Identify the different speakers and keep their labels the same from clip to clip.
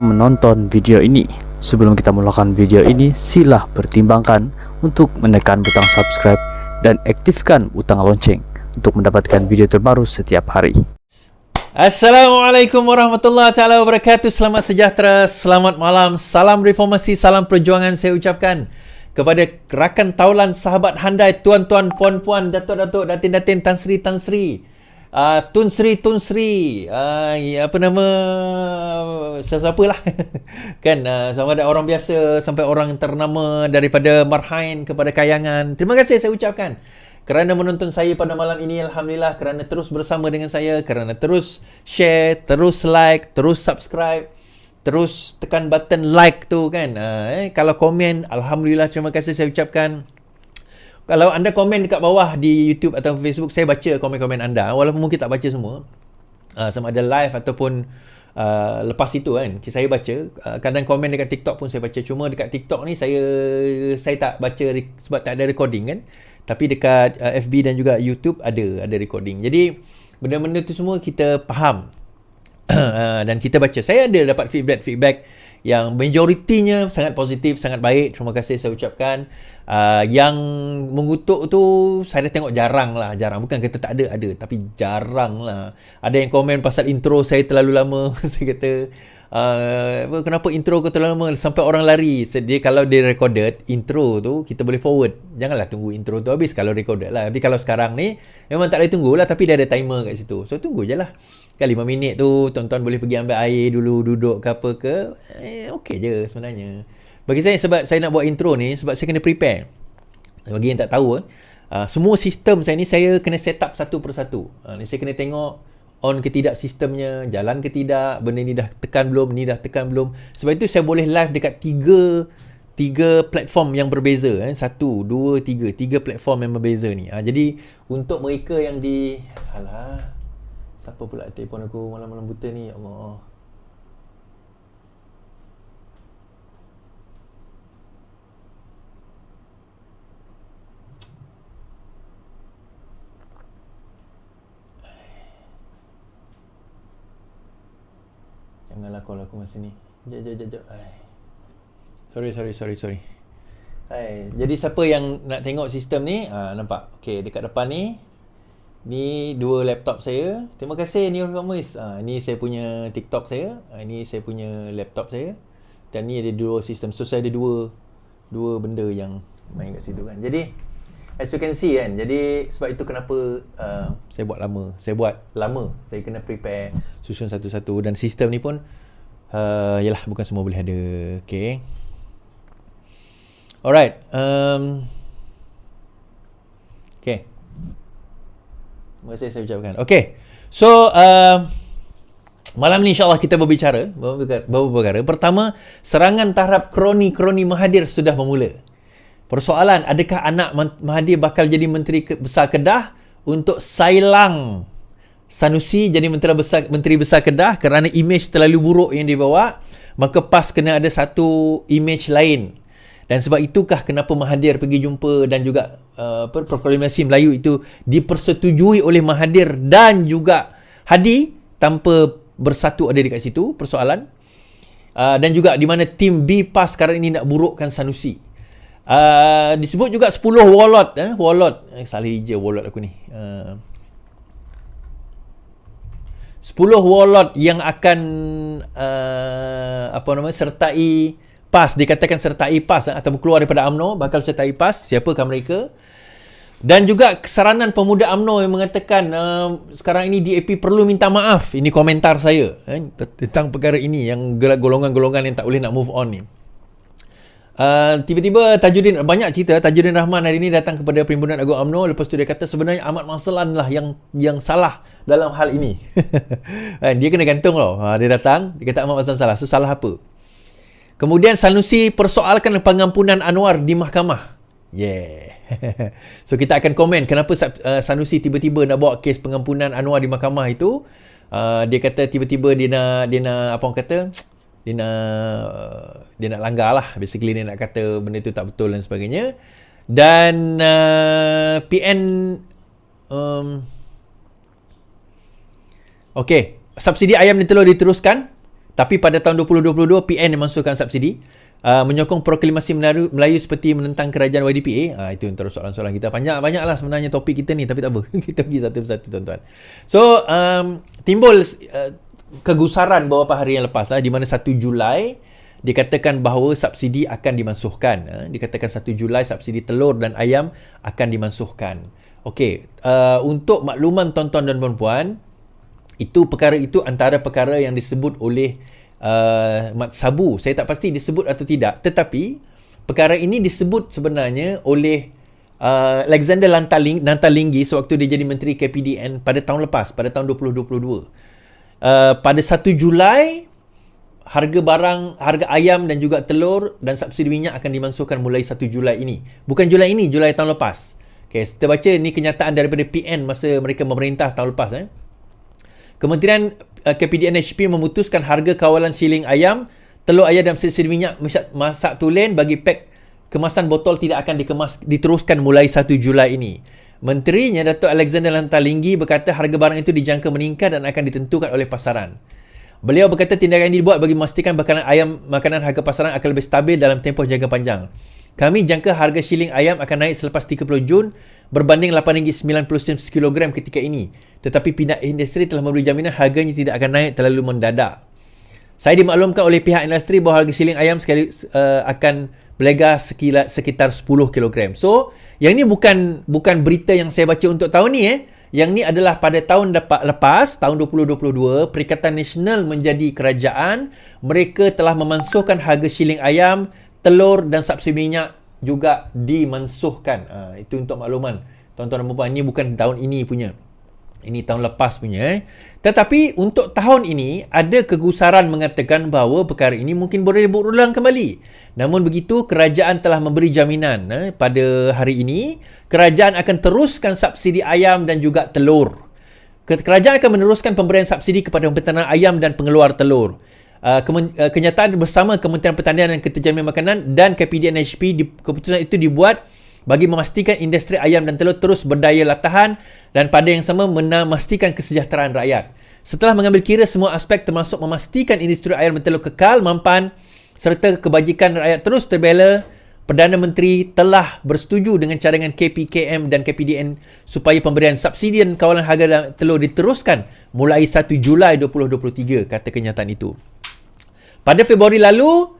Speaker 1: menonton video ini. Sebelum kita melakukan video ini, sila pertimbangkan untuk menekan butang subscribe dan aktifkan butang lonceng untuk mendapatkan video terbaru setiap hari.
Speaker 2: Assalamualaikum warahmatullahi taala wabarakatuh. Selamat sejahtera, selamat malam, salam reformasi, salam perjuangan saya ucapkan kepada rakan taulan sahabat handai, tuan-tuan, puan-puan, datuk-datuk, datin-datin, Tan Sri, Tun Sri, apa nama, siapa lah kan, sama ada orang biasa sampai orang ternama, daripada marhain kepada kayangan. Terima kasih saya ucapkan kerana menonton saya pada malam ini. Alhamdulillah, kerana terus bersama dengan saya, kerana terus share, terus like, terus subscribe, terus tekan button like tu kan. Kalau komen, Alhamdulillah, terima kasih saya ucapkan. Kalau anda komen dekat bawah di YouTube atau Facebook, saya baca komen-komen anda, walaupun mungkin tak baca semua, sama ada live ataupun lepas itu kan, saya baca. Kadang komen dekat TikTok pun saya baca. Cuma dekat TikTok ni saya tak baca sebab tak ada recording kan. Tapi dekat FB dan juga YouTube ada recording. Jadi benda-benda tu semua kita faham dan kita baca. Saya ada dapat feedback yang majoritinya sangat positif, sangat baik. Terima kasih saya ucapkan. Yang mengutuk tu saya tengok jarang. Bukan kata tak ada, tapi jarang lah. Ada yang komen pasal intro saya terlalu lama. Saya kata, kenapa intro kau terlalu lama sampai orang lari. Dia kalau dia recorded intro tu, kita boleh forward. Janganlah tunggu intro tu habis kalau recorded lah. Tapi kalau sekarang ni memang tak boleh tunggu lah, tapi dia ada timer kat situ. So tunggu je lah. Kan 5 minit tu tuan-tuan boleh pergi ambil air dulu, duduk ke apa ke. Okey je sebenarnya. Bagi saya, sebab saya nak buat intro ni, sebab saya kena prepare. Bagi yang tak tahu, semua sistem saya ni saya kena set up satu persatu. Saya kena tengok on ke tidak sistemnya, jalan ke tidak, benda ni dah tekan belum, ni dah tekan belum. Sebab itu saya boleh live dekat tiga platform yang berbeza. 1, 2, 3 platform yang berbeza ni. Jadi untuk mereka yang di... Alah, siapa pula telefon aku malam-malam buta ni, ya Allah. Janganlah call aku masa ni. Sekejap. Sorry. Jadi siapa yang nak tengok sistem ni, nampak? Okey, dekat depan ni, ni dua laptop saya. Terima kasih New Reformers. Ni saya punya TikTok saya, ni saya punya laptop saya. Dan ni ada dua sistem. So saya ada dua benda yang main kat situ kan. Jadi as you can see kan, jadi sebab itu kenapa saya buat lama. Saya kena prepare, susun satu-satu. Dan sistem ni pun yalah, bukan semua boleh ada. Okay, alright. Okay, terima kasih saya ucapkan. Okay, so malam ni insyaAllah kita berbicara beberapa perkara. Pertama, serangan terhadap kroni Mahathir sudah bermula. Persoalan, adakah anak Mahathir bakal jadi Menteri Besar Kedah untuk sailang Sanusi jadi Menteri Besar Kedah kerana imej terlalu buruk yang dibawa, maka PAS kena ada satu imej lain. Dan sebab itukah kenapa Mahathir pergi jumpa dan juga proklamasi Melayu itu dipersetujui oleh Mahathir dan juga Hadi tanpa bersatu ada dekat situ, persoalan. Dan juga di mana tim B PAS sekarang ini nak burukkan Sanusi. Disebut juga 10 wallet. Salah hijau wallet aku ni. 10 wallet yang akan sertai PAS. Dikatakan sertai PAS atau keluar daripada UMNO, bakal sertai PAS. Siapakah mereka? Dan juga kesaranan pemuda UMNO yang mengatakan sekarang ini DAP perlu minta maaf. Ini komentar saya tentang perkara ini, yang golongan-golongan yang tak boleh nak move on ni. Tiba-tiba banyak cerita Tajuddin Rahman hari ini datang kepada Perhimpunan Agung UMNO. Lepas tu dia kata sebenarnya Ahmad Marslan lah yang salah dalam hal ini. Dia kena gantung loh. Dia datang, dia kata Ahmad Marslan salah. So salah apa? Kemudian Sanusi persoalkan pengampunan Anwar di mahkamah. So kita akan komen kenapa Sanusi tiba-tiba nak bawa kes pengampunan Anwar di mahkamah itu. Dia kata tiba-tiba dia nak apa orang kata, dia nak langgar lah. Basically dia nak kata benda tu tak betul dan sebagainya. Dan PN Okey, subsidi ayam dan telur diteruskan. Tapi pada tahun 2022, PN dimasukkan subsidi. Menyokong proklamasi Melayu seperti menentang kerajaan YDPA. Itu antara soalan-soalan kita. Banyak-banyaklah sebenarnya topik kita ni, tapi tak apa. Kita pergi satu persatu, tuan-tuan. So, timbul kegusaran beberapa hari yang lepas, di mana 1 Julai dikatakan bahawa subsidi akan dimansuhkan. Dikatakan 1 Julai subsidi telur dan ayam akan dimansuhkan. Okey, untuk makluman tuan-tuan dan puan-puan, perkara itu antara perkara yang disebut oleh Mat Sabu. Saya tak pasti disebut atau tidak, tetapi perkara ini disebut sebenarnya oleh Alexander Lantalinggi sewaktu dia jadi Menteri KPDN pada tahun lepas, pada tahun 2022. Pada 1 Julai, harga ayam dan juga telur dan subsidi minyak akan dimansuhkan mulai 1 Julai ini. Bukan Julai ini, Julai tahun lepas. Okay, kita baca ni kenyataan daripada PN masa mereka memerintah tahun lepas. Kementerian KPDN HP memutuskan harga kawalan siling ayam, telur ayam dan subsidi minyak masak tulen bagi pek kemasan botol tidak akan diteruskan mulai 1 Julai ini. Menterinya Datuk Alexander Lantalinggi berkata harga barang itu dijangka meningkat dan akan ditentukan oleh pasaran. Beliau berkata tindakan ini dibuat bagi memastikan makanan harga pasaran akan lebih stabil dalam tempoh jangka panjang. Kami jangka harga siling ayam akan naik selepas 30 Jun berbanding RM8.90 sekilogram ketika ini. Tetapi pihak industri telah memberi jaminan harganya tidak akan naik terlalu mendadak. Saya dimaklumkan oleh pihak industri bahawa harga siling ayam akan berlega sekitar 10 kg. So, yang ni bukan berita yang saya baca untuk tahun ni. Yang ni adalah pada tahun lepas, tahun 2022, Perikatan Nasional menjadi kerajaan. Mereka telah memansuhkan harga siling ayam, telur dan subsidi minyak juga dimansuhkan. Itu untuk makluman. Tuan-tuan dan puan-puan, ini bukan tahun ini punya. Ini tahun lepas punya. Tetapi untuk tahun ini, ada kegusaran mengatakan bahawa perkara ini mungkin boleh berulang kembali. Namun begitu, kerajaan telah memberi jaminan pada hari ini, kerajaan akan teruskan subsidi ayam dan juga telur. Kerajaan akan meneruskan pemberian subsidi kepada peternak ayam dan pengeluar telur. Kenyataan bersama Kementerian Pertanian dan Keterjaminan Makanan dan KPDN HP, keputusan itu dibuat bagi memastikan industri ayam dan telur terus berdaya tahan dan pada yang sama memastikan kesejahteraan rakyat. Setelah mengambil kira semua aspek termasuk memastikan industri ayam dan telur kekal mampan serta kebajikan rakyat terus terbela, Perdana Menteri telah bersetuju dengan cadangan KPKM dan KPDN supaya pemberian subsidi dan kawalan harga telur diteruskan mulai 1 Julai 2023, kata kenyataan itu. Pada Februari lalu,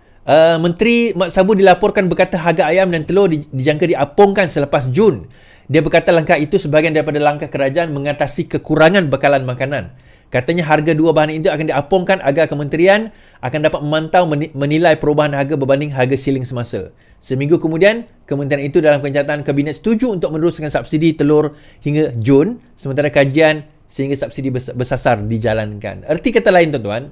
Speaker 2: Menteri Mat Sabu dilaporkan berkata harga ayam dan telur dijangka diapungkan selepas Jun. Dia berkata langkah itu sebahagian daripada langkah kerajaan mengatasi kekurangan bekalan makanan. Katanya harga dua bahan itu akan diapungkan agar kementerian akan dapat memantau menilai perubahan harga berbanding harga siling semasa. Seminggu kemudian, kementerian itu dalam kenyataan kabinet setuju untuk meneruskan subsidi telur hingga Jun sementara kajian sehingga subsidi bersasar dijalankan. Erti kata lain tuan-tuan,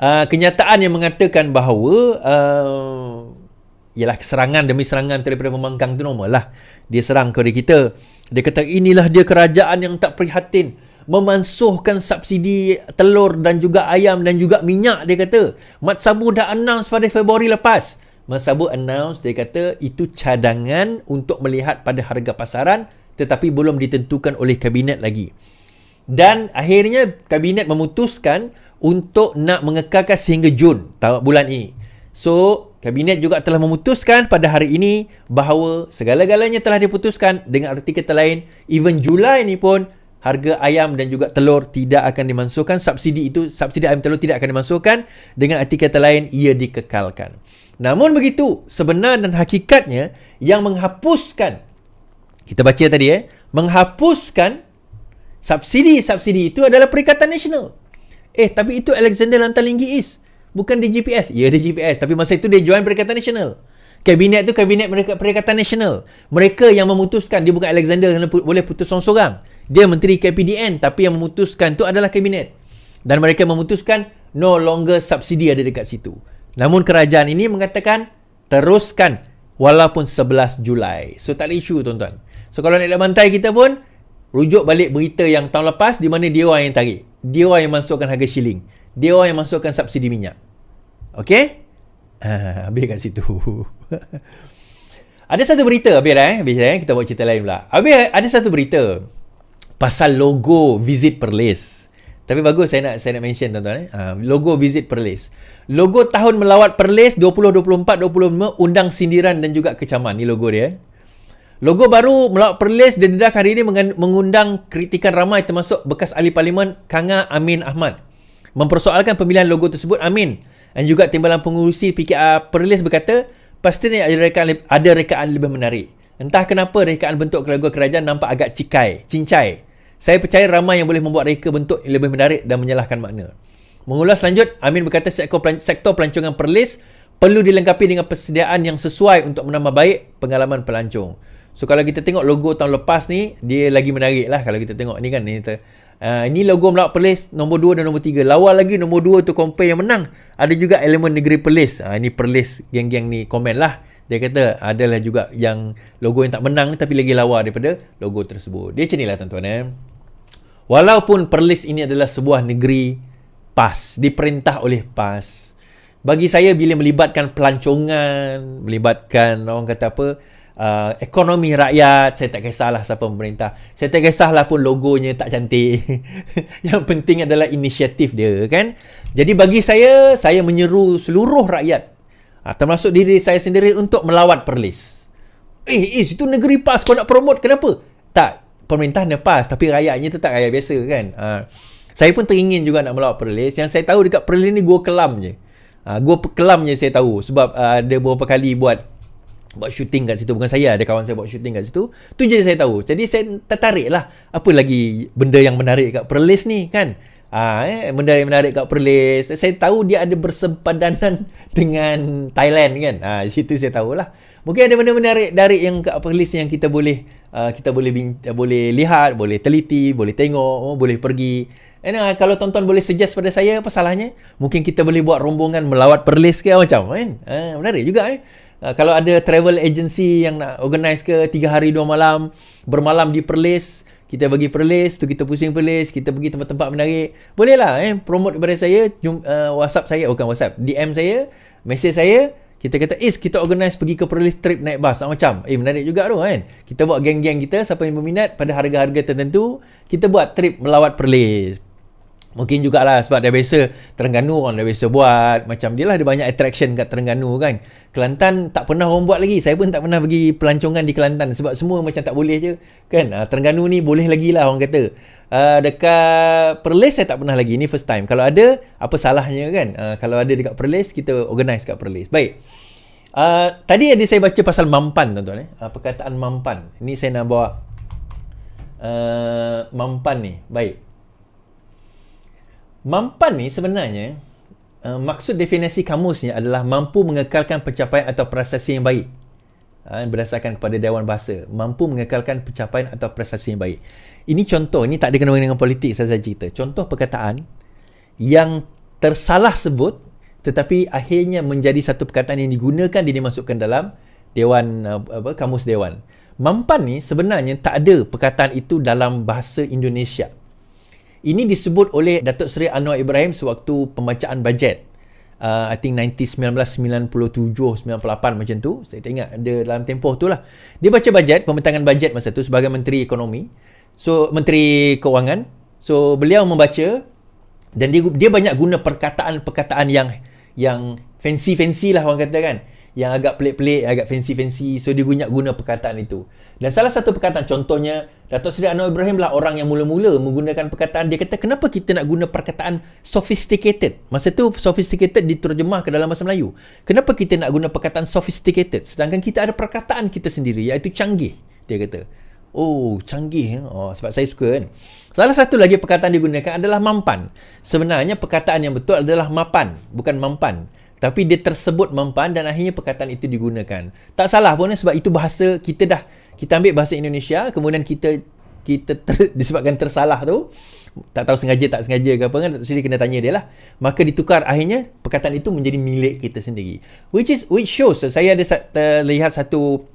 Speaker 2: kenyataan yang mengatakan bahawa ialah serangan demi serangan daripada pembangkang tu normal lah. Dia serang kepada kita. Dia kata inilah dia kerajaan yang tak prihatin memansuhkan subsidi telur dan juga ayam dan juga minyak, dia kata. Mat Sabu dah announce pada Februari lepas. Mat Sabu announce, dia kata itu cadangan untuk melihat pada harga pasaran tetapi belum ditentukan oleh kabinet lagi. Dan akhirnya kabinet memutuskan untuk nak mengekalkan sehingga Jun bulan ini. So, kabinet juga telah memutuskan pada hari ini bahawa segala-galanya telah diputuskan. Dengan arti kata lain, even Julai ni pun harga ayam dan juga telur tidak akan dimansuhkan. Subsidi ayam telur tidak akan dimansuhkan. Dengan arti kata lain, ia dikekalkan. Namun begitu, sebenar dan hakikatnya yang menghapuskan, kita baca tadi menghapuskan subsidi itu adalah Perikatan Nasional. Tapi itu Alexander Lantalinggi bukan DGPS. Ya, DGPS. Tapi masa itu dia join Perikatan Nasional. Kabinet tu kabinet Perikatan Nasional. Mereka yang memutuskan. Dia bukan Alexander yang boleh putus seorang-seorang. Dia Menteri KPDN, tapi yang memutuskan tu adalah kabinet. Dan mereka memutuskan no longer subsidi ada dekat situ. Namun kerajaan ini mengatakan teruskan walaupun 11 Julai. So tak ada isu tuan-tuan. So kalau nak bantai kita pun rujuk balik berita yang tahun lepas di mana dia orang yang tarik. Dia orang yang masukkan harga shilling. Dia orang yang masukkan subsidi minyak. Okey? Habis kat situ. Ada satu berita habis kita buat cerita lain pula. Habis ada satu berita pasal logo Visit Perlis. Tapi bagus saya nak mention tuan-tuan. Logo Visit Perlis. Logo tahun melawat Perlis 2024-25 undang sindiran dan juga kecaman. Ni logo dia. Logo baru melawat Perlis didedah hari ini mengundang kritikan ramai termasuk bekas ahli parlimen Kanga Amin Ahmad. Mempersoalkan pemilihan logo tersebut, Amin dan juga timbalan pengurusi PKR Perlis berkata pastinya ada rekaan lebih menarik. Entah kenapa rekaan bentuk logo kerajaan nampak agak cincai. Saya percaya ramai yang boleh membuat reka bentuk yang lebih menarik dan menyalahkan makna. Mengulas lanjut, Amin berkata sektor pelancongan Perlis perlu dilengkapi dengan persediaan yang sesuai untuk menambah baik pengalaman pelancong. So kalau kita tengok logo tahun lepas ni, dia lagi menarik lah kalau kita tengok ni kan. Ini logo melawat Perlis nombor 2 dan nombor 3. Lawa lagi nombor 2 tu compare yang menang. Ada juga elemen negeri Perlis. Ini Perlis geng-geng ni komen lah. Dia kata adalah juga yang logo yang tak menang tapi lagi lawa daripada logo tersebut. Dia macam ni lah tuan-tuan. Walaupun Perlis ini adalah sebuah negeri PAS, diperintah oleh PAS. Bagi saya bila melibatkan pelancongan, melibatkan orang kata apa, ekonomi rakyat, saya tak kisahlah siapa pemerintah. Saya tak kisahlah pun logonya tak cantik. Yang penting adalah inisiatif dia kan. Jadi bagi saya menyeru seluruh rakyat, termasuk diri saya sendiri untuk melawat Perlis. Itu negeri PAS, kau nak promote kenapa? Tak, pemerintah nak PAS tapi rakyatnya tetap rakyat biasa kan. Saya pun teringin juga nak melawat Perlis. Yang saya tahu dekat Perlis ni gua kelam je. Gua kelam je saya tahu sebab ada beberapa kali buat syuting kat situ. Bukan saya, ada kawan saya buat syuting kat situ. Tu je saya tahu. Jadi saya tertarik lah. Apa lagi benda yang menarik kat Perlis ni kan. Benda yang menarik kat Perlis. Saya tahu dia ada bersempadanan dengan Thailand kan. Situ saya tahulah. Mungkin ada benda menarik dari yang kat Perlis yang kita boleh lihat, boleh teliti, boleh tengok, boleh pergi. Kalau tonton boleh suggest pada saya apa salahnya? Mungkin kita boleh buat rombongan melawat Perlis ke macam kan. Menarik juga kalau ada travel agency yang nak organize ke 3 hari 2 malam bermalam di Perlis, kita bagi Perlis tu, kita pusing Perlis, kita pergi tempat-tempat menarik, boleh lah promote kepada saya. WhatsApp saya, bukan WhatsApp, DM saya, message saya, kita kata kita organize pergi ke Perlis trip naik bas macam menarik juga tu kan. Kita buat geng-geng kita, siapa yang berminat pada harga-harga tertentu, kita buat trip melawat Perlis. Mungkin jugalah sebab dah biasa Terengganu orang dah biasa buat. Macam dia lah, ada banyak attraction kat Terengganu kan. Kelantan tak pernah orang buat lagi. Saya pun tak pernah pergi pelancongan di Kelantan sebab semua macam tak boleh je kan. Terengganu ni boleh lagi lah orang kata. Dekat Perlis saya tak pernah lagi. Ni first time. Kalau ada, apa salahnya kan. Kalau ada dekat Perlis, kita organize kat Perlis. Baik. Tadi ada saya baca pasal mampan tuan-tuan. Perkataan mampan. Ini saya nak bawa mampan ni. Baik. Mampan ni sebenarnya maksud definisi kamusnya adalah mampu mengekalkan pencapaian atau prestasi yang baik. Berdasarkan kepada Dewan Bahasa, mampu mengekalkan pencapaian atau prestasi yang baik. Ini contoh, ini tak ada kena-mengena dengan politik saya cerita. Contoh perkataan yang tersalah sebut tetapi akhirnya menjadi satu perkataan yang digunakan dan dimasukkan dalam Dewan Kamus Dewan. Mampan ni sebenarnya tak ada perkataan itu dalam bahasa Indonesia. Ini disebut oleh Datuk Seri Anwar Ibrahim sewaktu pembacaan bajet. I think 1997, 98 macam tu. Saya tak ingat, ada dalam tempoh tu lah. Dia baca bajet, pembentangan bajet masa tu sebagai Menteri Ekonomi. So, Menteri Kewangan. So, beliau membaca dan dia banyak guna perkataan-perkataan yang fancy-fancy lah orang kata kan. Yang agak pelik-pelik, agak fancy-fancy. So, dia guna perkataan itu. Dan salah satu perkataan, contohnya, Datuk Seri Anwar Ibrahim lah orang yang mula-mula menggunakan perkataan. Dia kata, kenapa kita nak guna perkataan sophisticated? Masa tu, sophisticated diterjemah ke dalam bahasa Melayu. Kenapa kita nak guna perkataan sophisticated? Sedangkan kita ada perkataan kita sendiri, iaitu canggih. Dia kata, oh, canggih. Sebab saya suka kan. Salah satu lagi perkataan digunakan adalah mampan. Sebenarnya, perkataan yang betul adalah mapan, bukan mampan. Tapi dia tersebut mampan dan akhirnya perkataan itu digunakan. Tak salah pun sebab itu bahasa kita ambil bahasa Indonesia, kemudian kita disebabkan tersalah tu, tak tahu sengaja tak sengaja ke apa kan, jadi kena tanya dia lah. Maka ditukar, akhirnya perkataan itu menjadi milik kita sendiri. Which shows, saya ada lihat satu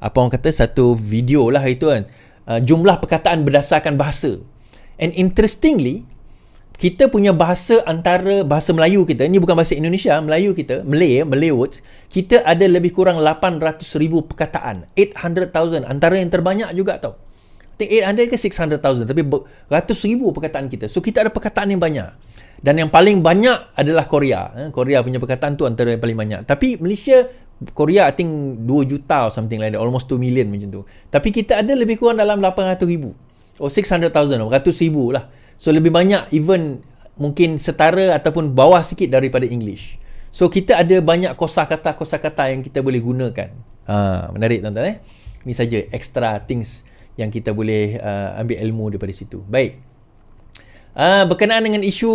Speaker 2: apa orang kata, satu video lah itu kan, jumlah perkataan berdasarkan bahasa. And interestingly, kita punya bahasa antara bahasa Melayu kita, ni bukan bahasa Indonesia, Melayu kita, Malay words, kita ada lebih kurang 800,000 perkataan. 800,000, antara yang terbanyak juga tau. I think 800 ke 600,000, tapi ratus ribu perkataan kita. So kita ada perkataan yang banyak. Dan yang paling banyak adalah Korea. Korea punya perkataan tu antara yang paling banyak. Tapi Malaysia, Korea I think 2 juta or something like that, almost 2 million macam tu. Tapi kita ada lebih kurang dalam 800,000 or 600,000, ratus ribu lah. So lebih banyak, even mungkin setara ataupun bawah sikit daripada English. So kita ada banyak kosakata yang kita boleh gunakan. Menarik tuan-tuan. Ini saja extra things yang kita boleh ambil ilmu daripada situ. Baik. Berkenaan dengan isu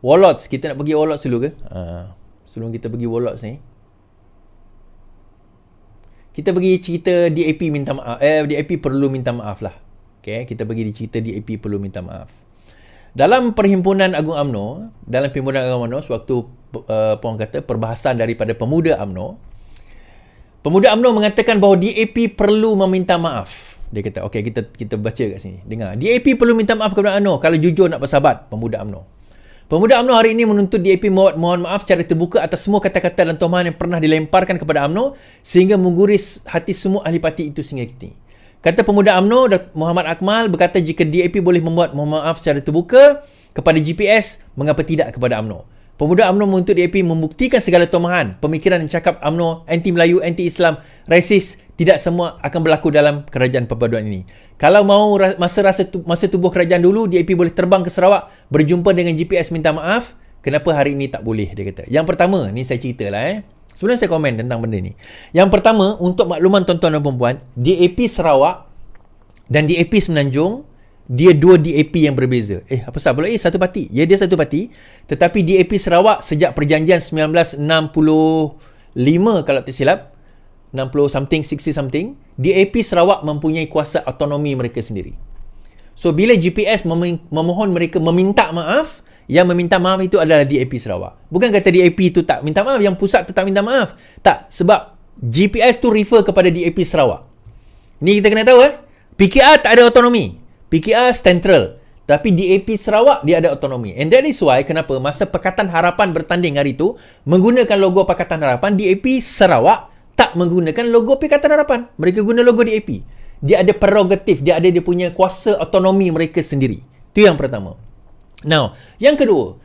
Speaker 2: Warlords, kita nak pergi Warlords dulu ke? Sebelum kita pergi Warlords ni, kita pergi cerita DAP minta maaf. DAP perlu minta maaf lah. Okay, kita pergi cerita DAP perlu minta maaf. Dalam Perhimpunan Agung UMNO, sewaktu orang kata perbahasan daripada Pemuda UMNO mengatakan bahawa DAP perlu meminta maaf. Dia kata, okey, kita baca kat sini. Dengar. DAP perlu minta maaf kepada UMNO kalau jujur nak bersahabat. Pemuda UMNO hari ini menuntut DAP mohon maaf secara terbuka atas semua kata-kata dan tuduhan yang pernah dilemparkan kepada UMNO sehingga mengguris hati semua ahli parti itu sehingga kini. Kata Pemuda UMNO, Muhammad Akmal berkata jika DAP boleh membuat mohon maaf secara terbuka kepada GPS, mengapa tidak kepada UMNO? Pemuda UMNO menuntut DAP membuktikan segala tuduhan, pemikiran dan cakap UMNO anti-Melayu, anti-Islam, rasis, tidak semua akan berlaku dalam kerajaan perpaduan ini. Kalau mahu masa tubuh kerajaan dulu, DAP boleh terbang ke Sarawak, berjumpa dengan GPS minta maaf. Kenapa hari ini tak boleh, dia kata. Yang pertama, ni saya ceritalah sebelum saya komen tentang benda ni. Yang pertama, untuk makluman tuan-tuan dan puan-puan, DAP Sarawak dan DAP Semenanjung, dia dua DAP yang berbeza. Apa sahaja pula? Satu parti. Ya, dia satu parti. Tetapi DAP Sarawak sejak perjanjian 1965 kalau tak silap, 60 something, 60 something, DAP Sarawak mempunyai kuasa autonomi mereka sendiri. So, bila GPS memohon mereka meminta maaf, yang meminta maaf itu adalah DAP Sarawak. Bukan kata DAP itu tak minta maaf, yang pusat tu tak minta maaf. Tak, sebab GPS tu refer kepada DAP Sarawak. Ni kita kena tahu PKR tak ada autonomi. PKR central. Tapi DAP Sarawak dia ada autonomi. And that is why kenapa masa Pakatan Harapan bertanding hari itu menggunakan logo Pakatan Harapan, DAP Sarawak tak menggunakan logo Pakatan Harapan. Mereka guna logo DAP. Dia ada prerogatif, dia punya kuasa autonomi mereka sendiri. Itu yang pertama. Now, yang kedua,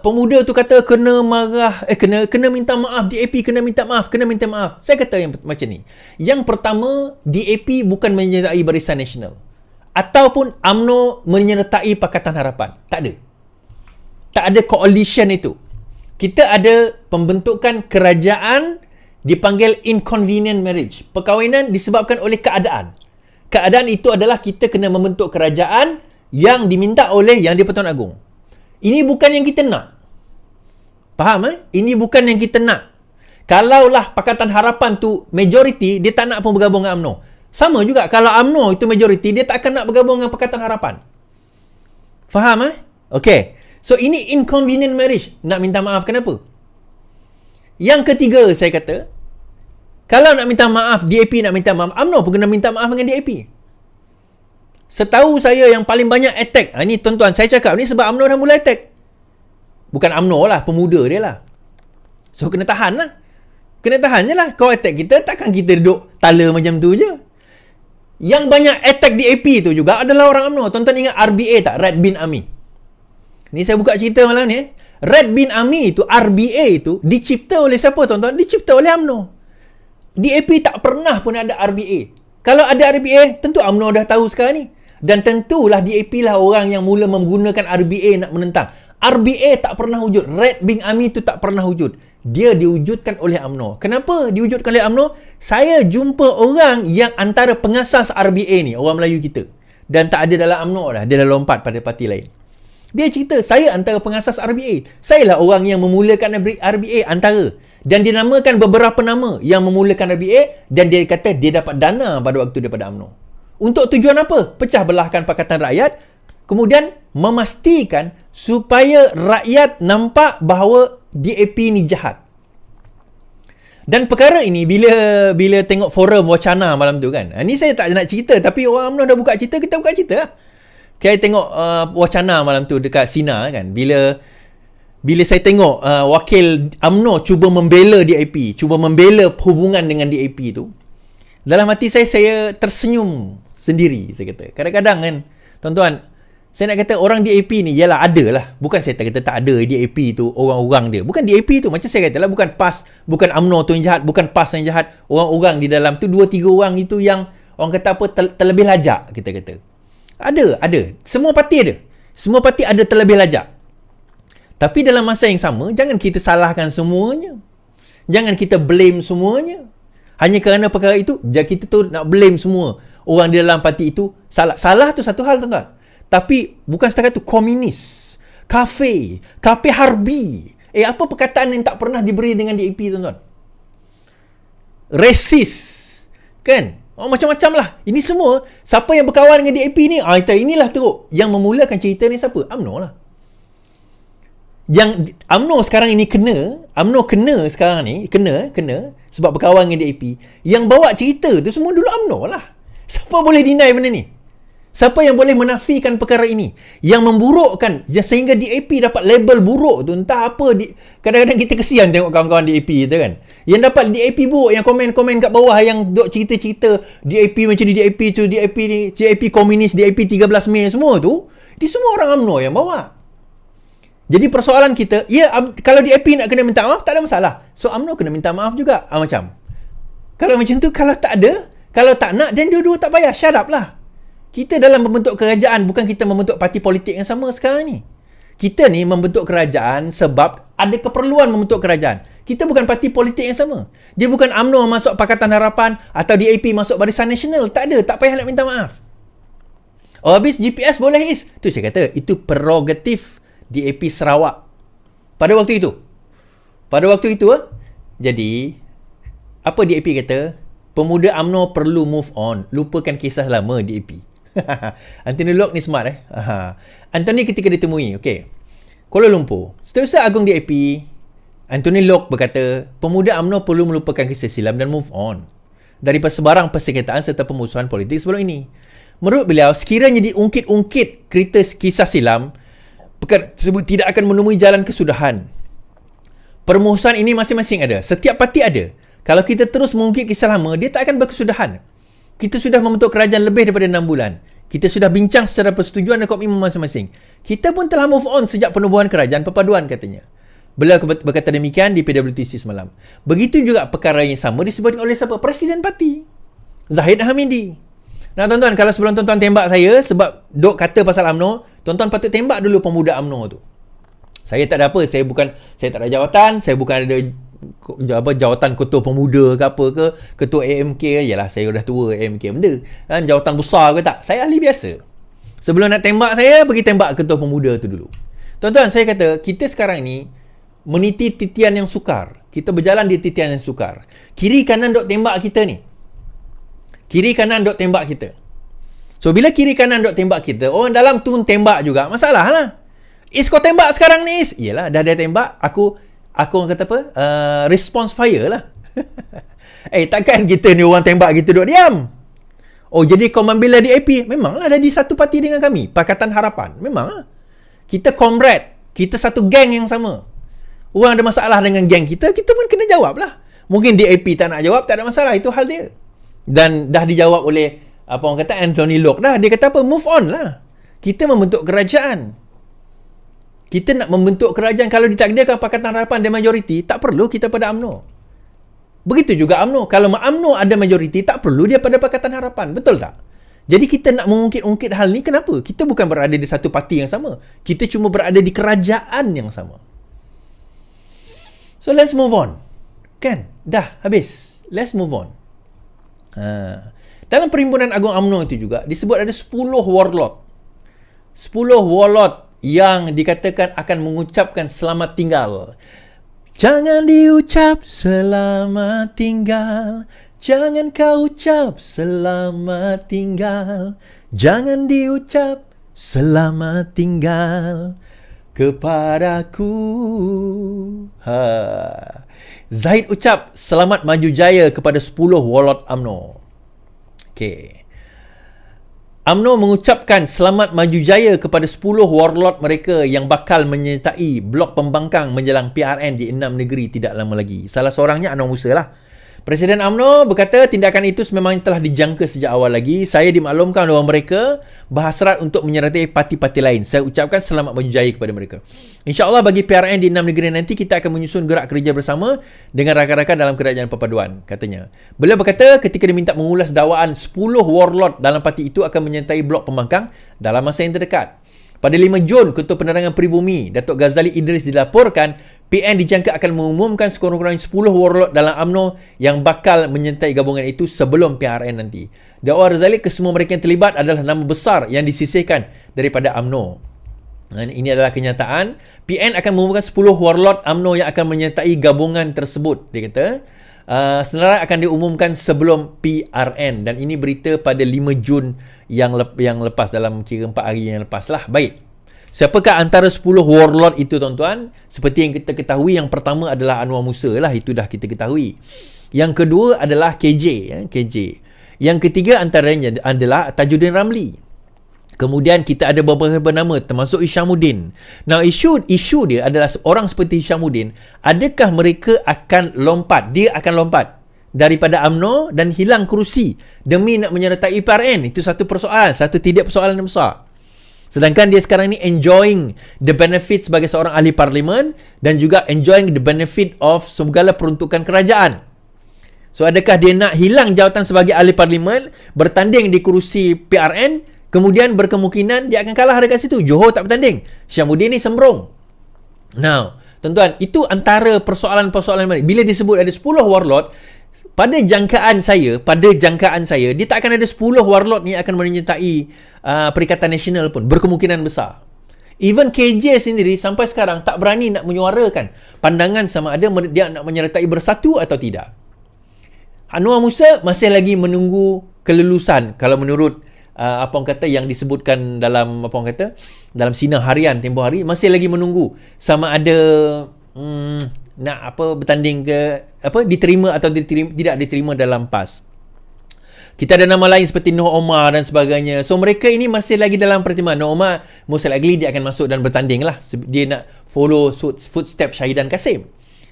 Speaker 2: pemuda tu kata kena marah, kena minta maaf, DAP kena minta maaf. Saya kata yang macam ni. Yang pertama, DAP bukan menyertai Barisan Nasional ataupun UMNO menyertai Pakatan Harapan. Tak ada. Tak ada coalition itu. Kita ada pembentukan kerajaan dipanggil inconvenient marriage. Perkahwinan disebabkan oleh keadaan. Keadaan itu adalah kita kena membentuk kerajaan yang diminta oleh Yang di-Pertuan Agong. Ini bukan yang kita nak. Faham? Ini bukan yang kita nak. Kalaulah Pakatan Harapan tu majority, dia tak nak pun bergabung dengan UMNO. Sama juga kalau UMNO itu majority, dia tak akan nak bergabung dengan Pakatan Harapan. Faham? Okay. So ini inconvenient marriage. Nak minta maaf kenapa? Yang ketiga saya kata, kalau nak minta maaf, DAP nak minta maaf, UMNO pun kena minta maaf dengan DAP. Setahu saya yang paling banyak attack, ni tuan-tuan saya cakap ni sebab UMNO dah mula attack. Bukan UMNO lah, pemuda dia lah. So kena tahan lah. Kena tahan je lah. Kau attack kita, takkan kita duduk tala macam tu je. Yang banyak attack DAP tu juga adalah orang UMNO. Tuan-tuan ingat RBA tak? Red Bean Army. Ni saya buka cerita malam ni. Red Bean Army itu, RBA itu, dicipta oleh siapa tuan-tuan? Dicipta oleh UMNO. DAP tak pernah pun ada RBA. Kalau ada RBA, tentu UMNO dah tahu sekarang ni. Dan tentulah DAP lah orang yang mula menggunakan RBA nak menentang. RBA tak pernah wujud. Red Bean Army itu tak pernah wujud. Dia diwujudkan oleh UMNO. Kenapa diwujudkan oleh UMNO? Saya jumpa orang yang antara pengasas RBA ni, orang Melayu kita. Dan tak ada dalam UMNO dah. Dia dah lompat pada parti lain. Dia cerita, saya antara pengasas RBA. Saya lah orang yang memulakan RBA antara. Dan dia namakan beberapa nama yang memulakan RBA. Dan dia kata dia dapat dana pada waktu daripada UMNO. Untuk tujuan apa? Pecah belahkan Pakatan Rakyat. Kemudian memastikan supaya rakyat nampak bahawa DAP ni jahat. Dan perkara ini bila tengok forum wacana malam tu kan. Ni saya tak nak cerita tapi orang UMNO dah buka cerita, kita buka cerita lah. Saya tengok wacana malam tu dekat Sina kan. Bila saya tengok wakil UMNO cuba membela DAP, cuba membela hubungan dengan DAP tu. Dalam hati saya tersenyum sendiri, saya kata. Kadang-kadang kan, tuan-tuan, saya nak kata orang DAP ni, yalah ada lah. Bukan saya kata tak ada DAP tu, orang-orang dia. Bukan DAP tu, macam saya kata lah, bukan PAS, bukan UMNO tu yang jahat, bukan PAS yang jahat. Orang-orang di dalam tu, 2-3 orang itu yang, orang kata apa, terlebih lajak, kita kata. Ada. Semua parti ada. Semua parti ada terlebih lajak. Tapi dalam masa yang sama, jangan kita salahkan semuanya. Jangan kita blame semuanya. Hanya kerana perkara itu, kita tu nak blame semua orang di dalam parti itu salah. Salah tu satu hal, tuan-tuan. Tapi bukan setakat tu, komunis, kafe harbi. Apa perkataan yang tak pernah diberi dengan DAP, tuan-tuan? Resis, kan? Macam-macam lah. Ini semua, siapa yang berkawan dengan DAP ni, inilah teruk. Yang memulakan cerita ni siapa? UMNO lah. Yang UMNO sekarang ini UMNO kena sekarang ni, kena sebab berkawan dengan DAP. Yang bawa cerita tu semua dulu UMNO lah. Siapa boleh deny benda ni? Siapa yang boleh menafikan perkara ini? Yang memburukkan, sehingga DAP dapat label buruk tu, entah apa. Kadang-kadang kita kesian tengok kawan-kawan DAP kita kan. Yang dapat DAP buruk, yang komen-komen kat bawah, yang duk cerita-cerita DAP macam ni, DAP tu, DAP ni, DAP komunis, DAP 13 Mei, semua tu, ini semua orang UMNO yang bawa. Jadi persoalan kita, kalau DAP nak kena minta maaf, tak ada masalah. So UMNO kena minta maaf juga. Macam. Kalau macam tu, kalau tak ada, kalau tak nak, dan dua-dua tak payah, shut up lah. Kita dalam membentuk kerajaan, bukan kita membentuk parti politik yang sama sekarang ni. Kita ni membentuk kerajaan sebab ada keperluan membentuk kerajaan. Kita bukan parti politik yang sama. Dia bukan UMNO masuk Pakatan Harapan atau DAP masuk Barisan Nasional. Tak ada, tak payah nak minta maaf. Habis GPS boleh is. Tu saya kata, itu prerogatif DAP Sarawak. Pada waktu itu. Jadi, apa DAP kata? Pemuda UMNO perlu move on. Lupakan kisah lama DAP. Anthony Locke ni smart Anthony ketika ditemui, Kuala Lumpur, Setiausaha Agung DAP, Anthony Locke berkata, pemuda UMNO perlu melupakan kisah silam dan move on dari sebarang persengketaan serta pemusuhan politik sebelum ini. Menurut beliau, sekiranya diungkit-ungkit kisah silam, perkara tersebut tidak akan menemui jalan kesudahan. Permusuhan ini masing-masing ada. Setiap parti ada. Kalau kita terus mengungkit kisah lama, dia tak akan berkesudahan. Kita sudah membentuk kerajaan lebih daripada 6 bulan. Kita sudah bincang secara persetujuan dan komitmen masing-masing. Kita pun telah move on sejak penubuhan kerajaan perpaduan, katanya. Beliau berkata demikian di PWTC semalam. Begitu juga perkara yang sama disebutkan oleh siapa? Presiden parti, Zahid Hamidi. Nah, tuan-tuan, kalau sebelum tuan-tuan tembak saya sebab dok kata pasal UMNO, tuan-tuan patut tembak dulu pemuda UMNO tu. Saya tak ada apa, saya tak ada jawatan, saya bukan ada jawatan ketua pemuda ke apa ke, ketua AMK ke, yalah saya dah tua AMK benda. Kan jawatan besar ke tak? Saya ahli biasa. Sebelum nak tembak saya, pergi tembak ketua pemuda tu dulu. Tuan-tuan, saya kata kita sekarang ni meniti titian yang sukar. Kita berjalan di titian yang sukar. Kiri kanan dok tembak kita ni. Kiri kanan dok tembak kita. So bila kiri kanan dok tembak kita, orang dalam tu tembak juga, masalah lah. Is kau tembak sekarang ni Is? Iyalah, dah dia tembak, aku orang kata apa? Response fire lah. Takkan kita ni orang tembak kita duduk diam. Jadi kau membela DAP? Memanglah ada di satu parti dengan kami, Pakatan Harapan. Memanglah. Kita comrade, kita satu geng yang sama. Orang ada masalah dengan geng kita pun kena jawab lah. Mungkin DAP tak nak jawab, tak ada masalah, itu hal dia. Dan dah dijawab oleh apa orang kata Anthony Locke dah. Dia kata apa? Move on lah. Kita membentuk kerajaan. Kita nak membentuk kerajaan, kalau ditakdirkan Pakatan Harapan ada majoriti, tak perlu kita pada UMNO. Begitu juga UMNO. Kalau UMNO ada majoriti, tak perlu dia pada Pakatan Harapan. Betul tak? Jadi kita nak mengungkit-ungkit hal ni, kenapa? Kita bukan berada di satu parti yang sama. Kita cuma berada di kerajaan yang sama. So let's move on. Kan? Dah habis. Let's move on. Dalam Perhimpunan Agung UMNO itu juga disebut ada 10 warlord. 10 warlord yang dikatakan akan mengucapkan selamat tinggal. Jangan diucap selamat tinggal. Jangan kau ucap selamat tinggal. Jangan diucap selamat tinggal kepadaku. Zahid ucap selamat maju jaya kepada 10 warlord UMNO. UMNO mengucapkan selamat maju jaya kepada 10 warlord mereka yang bakal menyertai blok pembangkang menjelang PRN di 6 negeri tidak lama lagi. Salah seorangnya Anwar Musa lah. Presiden UMNO berkata tindakan itu memang telah dijangka sejak awal lagi. Saya dimaklumkan bahawa mereka berhasrat untuk menyertai parti-parti lain. Saya ucapkan selamat berjaya kepada mereka. InsyaAllah bagi PRN di 6 negeri nanti kita akan menyusun gerak kerja bersama dengan rakan-rakan dalam kerajaan perpaduan, katanya. Beliau berkata ketika diminta mengulas dakwaan 10 warlord dalam parti itu akan menyertai blok pembangkang dalam masa yang terdekat. Pada 5 Jun, Ketua Penerangan Peribumi Datuk Ghazali Idris dilaporkan PN dijangka akan mengumumkan sekurang-kurangnya 10 warlord dalam UMNO yang bakal menyertai gabungan itu sebelum PRN nanti. Dakwah Ghazali ke semua mereka yang terlibat adalah nama besar yang disisihkan daripada UMNO. Dan ini adalah kenyataan. PN akan mengumumkan 10 warlord UMNO yang akan menyertai gabungan tersebut. Dia kata senarai akan diumumkan sebelum PRN, dan ini berita pada 5 Jun yang lepas, dalam kira 4 hari yang lepas lah. Baik. Siapakah antara 10 warlord itu, tuan-tuan? Seperti yang kita ketahui, yang pertama adalah Anwar Musa lah, itu dah kita ketahui. Yang kedua adalah KJ, KJ. Yang ketiga antaranya adalah Tajuddin Ramli. Kemudian kita ada beberapa nama termasuk Hishamuddin. Nah, isu dia adalah orang seperti Hishamuddin, adakah mereka akan lompat? Dia akan lompat daripada UMNO dan hilang kerusi demi nak menyertai PRN. Itu satu persoalan, satu tidak persoalan yang besar. Sedangkan dia sekarang ni enjoying the benefit sebagai seorang ahli parlimen dan juga enjoying the benefit of segala peruntukan kerajaan. So, adakah dia nak hilang jawatan sebagai ahli parlimen, bertanding di kerusi PRN, kemudian berkemungkinan dia akan kalah dekat situ? Johor tak bertanding, Hishamuddin ni sembrong. Now, tuan-tuan, itu antara persoalan-persoalan bila disebut ada 10 warlord. Pada jangkaan saya, dia tak akan ada 10 warlord ni akan menyertai Perikatan Nasional pun, berkemungkinan besar. Even KJ sendiri sampai sekarang tak berani nak menyuarakan pandangan sama ada dia nak menyertai Bersatu atau tidak. Anwar Musa masih lagi menunggu kelulusan, kalau menurut apa orang kata yang disebutkan dalam apa orang kata dalam sinar harian tempoh hari, masih lagi menunggu sama ada nak bertanding ke diterima atau tidak diterima dalam PAS. Kita ada nama lain seperti Noh Omar dan sebagainya. So mereka ini masih lagi dalam pertimbangan. Noh Omar most likely dia akan masuk dan bertanding lah. Dia nak follow footstep Syahidan Kasim.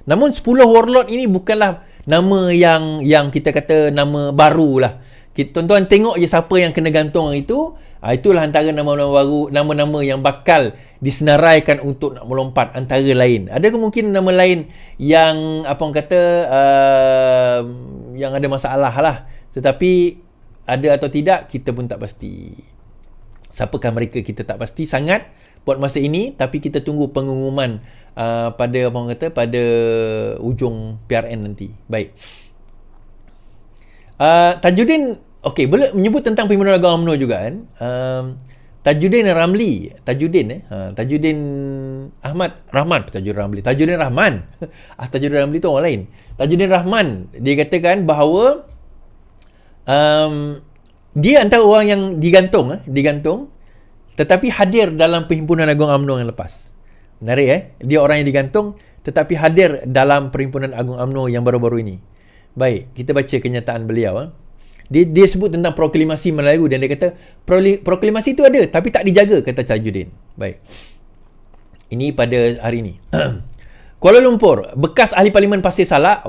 Speaker 2: Namun 10 warlord ini bukanlah nama yang kita kata nama baru lah. Tuan-tuan tengok je siapa yang kena gantung itu. Itulah antara nama-nama baru, nama-nama yang bakal disenaraikan untuk nak melompat antara lain. Ada kemungkinan nama lain yang apa orang kata yang ada masalah lah. Tetapi ada atau tidak kita pun tak pasti. Siapakah mereka kita tak pasti sangat buat masa ini, tapi kita tunggu pengumuman pada apa orang kata pada ujung PRN nanti. Baik. Tajuddin, okey, boleh menyebut tentang pimpinan agama UMNO juga kan. Tajuddin Ramli, Tajuddin Ahmad Rahman, Tajuddin Rahman. Tajuddin Ramli tu orang lain. Tajuddin Rahman, dia katakan bahawa dia antara orang yang digantung tetapi hadir dalam Perhimpunan Agung UMNO yang lepas. Menarik dia orang yang digantung tetapi hadir dalam Perhimpunan Agung UMNO yang baru-baru ini. Baik, kita baca kenyataan beliau. Dia sebut tentang proklamasi Melayu dan dia kata proklamasi itu ada tapi tak dijaga, kata Tajuddin. Baik. Ini pada hari ini. Kuala Lumpur, bekas ahli parlimen Pasir Salak,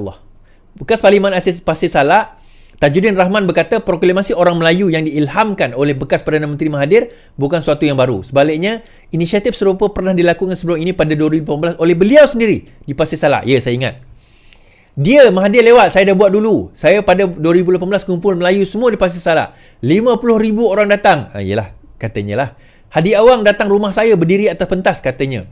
Speaker 2: bekas parlimen Pasir Salak, Tajuddin Rahman berkata proklamasi orang Melayu yang diilhamkan oleh bekas Perdana Menteri Mahathir bukan suatu yang baru. Sebaliknya, inisiatif serupa pernah dilakukan sebelum ini pada 2018 oleh beliau sendiri di Pasir Salak. Ya, saya ingat. Dia Mahathir lewat, saya dah buat dulu. Saya pada 2018 kumpul Melayu semua di Pasir Salak. 50,000 orang datang. Yalah, katanya lah. Hadi Awang datang rumah saya berdiri atas pentas, katanya.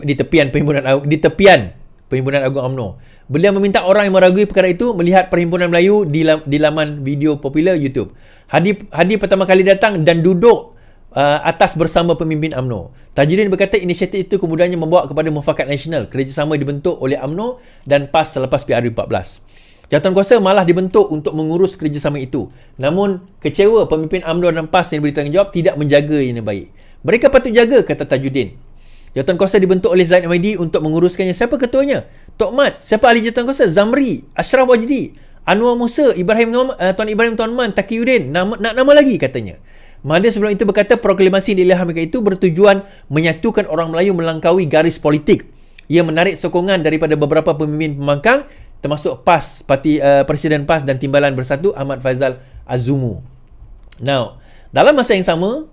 Speaker 2: Di tepian Perhimpunan Agung UMNO. Beliau meminta orang yang meragui perkara itu melihat Perhimpunan Melayu di laman video popular YouTube. Hadi pertama kali datang dan duduk atas bersama pemimpin UMNO. Tajuddin berkata inisiatif itu kemudiannya membawa kepada mufakat nasional. Kerjasama dibentuk oleh UMNO dan PAS selepas PRU14. Jawatankuasa malah dibentuk untuk mengurus kerjasama itu. Namun kecewa pemimpin UMNO dan PAS yang diberi tanggungjawab tidak menjaga yang baik. Mereka patut jaga, kata Tajuddin. Jawatankuasa dibentuk oleh Zaid Ahmadi untuk menguruskannya. Siapa ketuanya? Tok Mat. Siapa ahli jawatankuasa? Zamri, Ashraf Wajdi, Anwar Musa, Tuan Ibrahim Tuan Man, Taqiyuddin. Nak nama lagi, katanya. Mahathir sebelum itu berkata proklamasi diilhamkan itu bertujuan menyatukan orang Melayu melangkaui garis politik. Ia menarik sokongan daripada beberapa pemimpin pembangkang termasuk PAS, Presiden PAS dan Timbalan Bersatu Ahmad Faizal Azumu. Now, dalam masa yang sama,